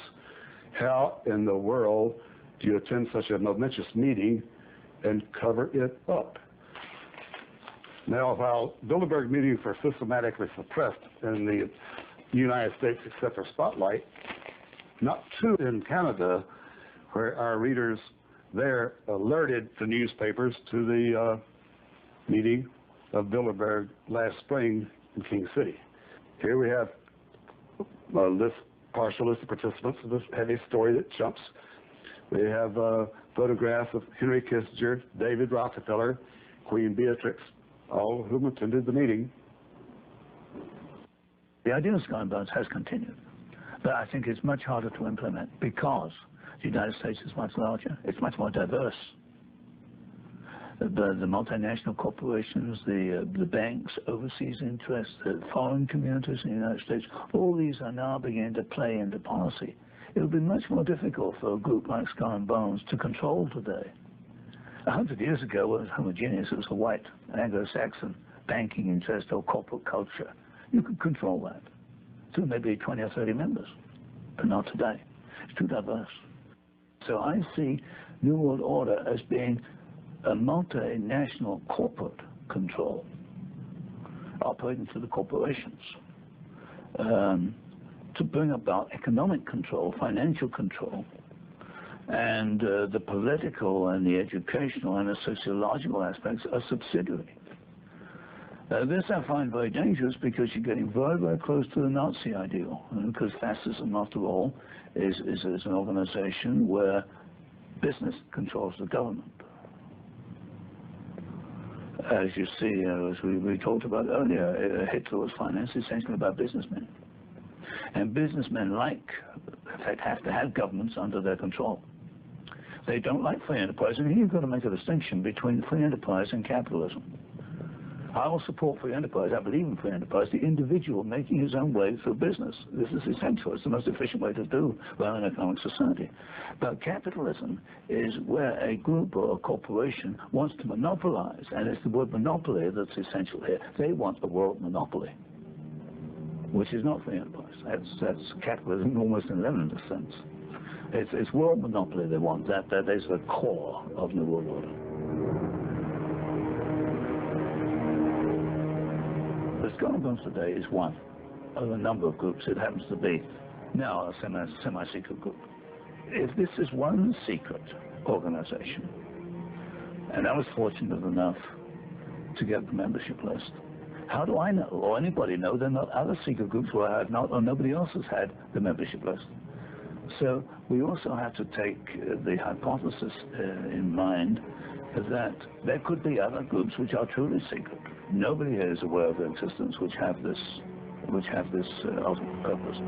How in the world do you attend such a momentous meeting and cover it up? Now, while Bilderberg meetings are systematically suppressed in the United States except for Spotlight, not true in Canada, where our readers there alerted the newspapers to the meeting of Bilderberg last spring in King City. Here we have a partial list of participants of this heavy story that jumps. We have photographs of Henry Kissinger, David Rockefeller, Queen Beatrix, all of whom attended the meeting. The idea of Skull and Bones has continued, but I think it's much harder to implement because the United States is much larger, it's much more diverse. The multinational corporations, the banks, overseas interests, the foreign communities in the United States, all these are now beginning to play into policy. It would be much more difficult for a group like Skull and Bones to control today. 100 years ago, it was homogeneous. It was a white Anglo-Saxon banking interest or corporate culture. You could control that through maybe 20 or 30 members, but not today. It's too diverse. So I see New World Order as being a multinational corporate control operating through the corporations to bring about economic control, financial control, and the political and the educational and the sociological aspects are subsidiary. This I find very dangerous because you're getting very, very close to the Nazi ideal, because fascism, after all, is an organization where business controls the government. As you see, as we talked about earlier, Hitler was financed essentially by businessmen. And businessmen in fact, have to have governments under their control. They don't like free enterprise, and here you've got to make a distinction between free enterprise and capitalism. I will support free enterprise. I believe in free enterprise. The individual making his own way through business. This is essential. It's the most efficient way to do run an economic society. But capitalism is where a group or a corporation wants to monopolize, and it's the word monopoly that's essential here. They want a world monopoly, which is not free enterprise. That's capitalism almost in Leninist sense. It's world monopoly they want. That is the core of New World Order. The Skull and Bones today is one of a number of groups. It happens to be now a semi-secret group. If this is one secret organization, and I was fortunate enough to get the membership list, how do I know, or anybody know, there are not other secret groups where I have not, or nobody else has had the membership list? So we also have to take the hypothesis in mind that there could be other groups which are truly secret. Nobody here is aware of their existence, which have this ultimate purpose.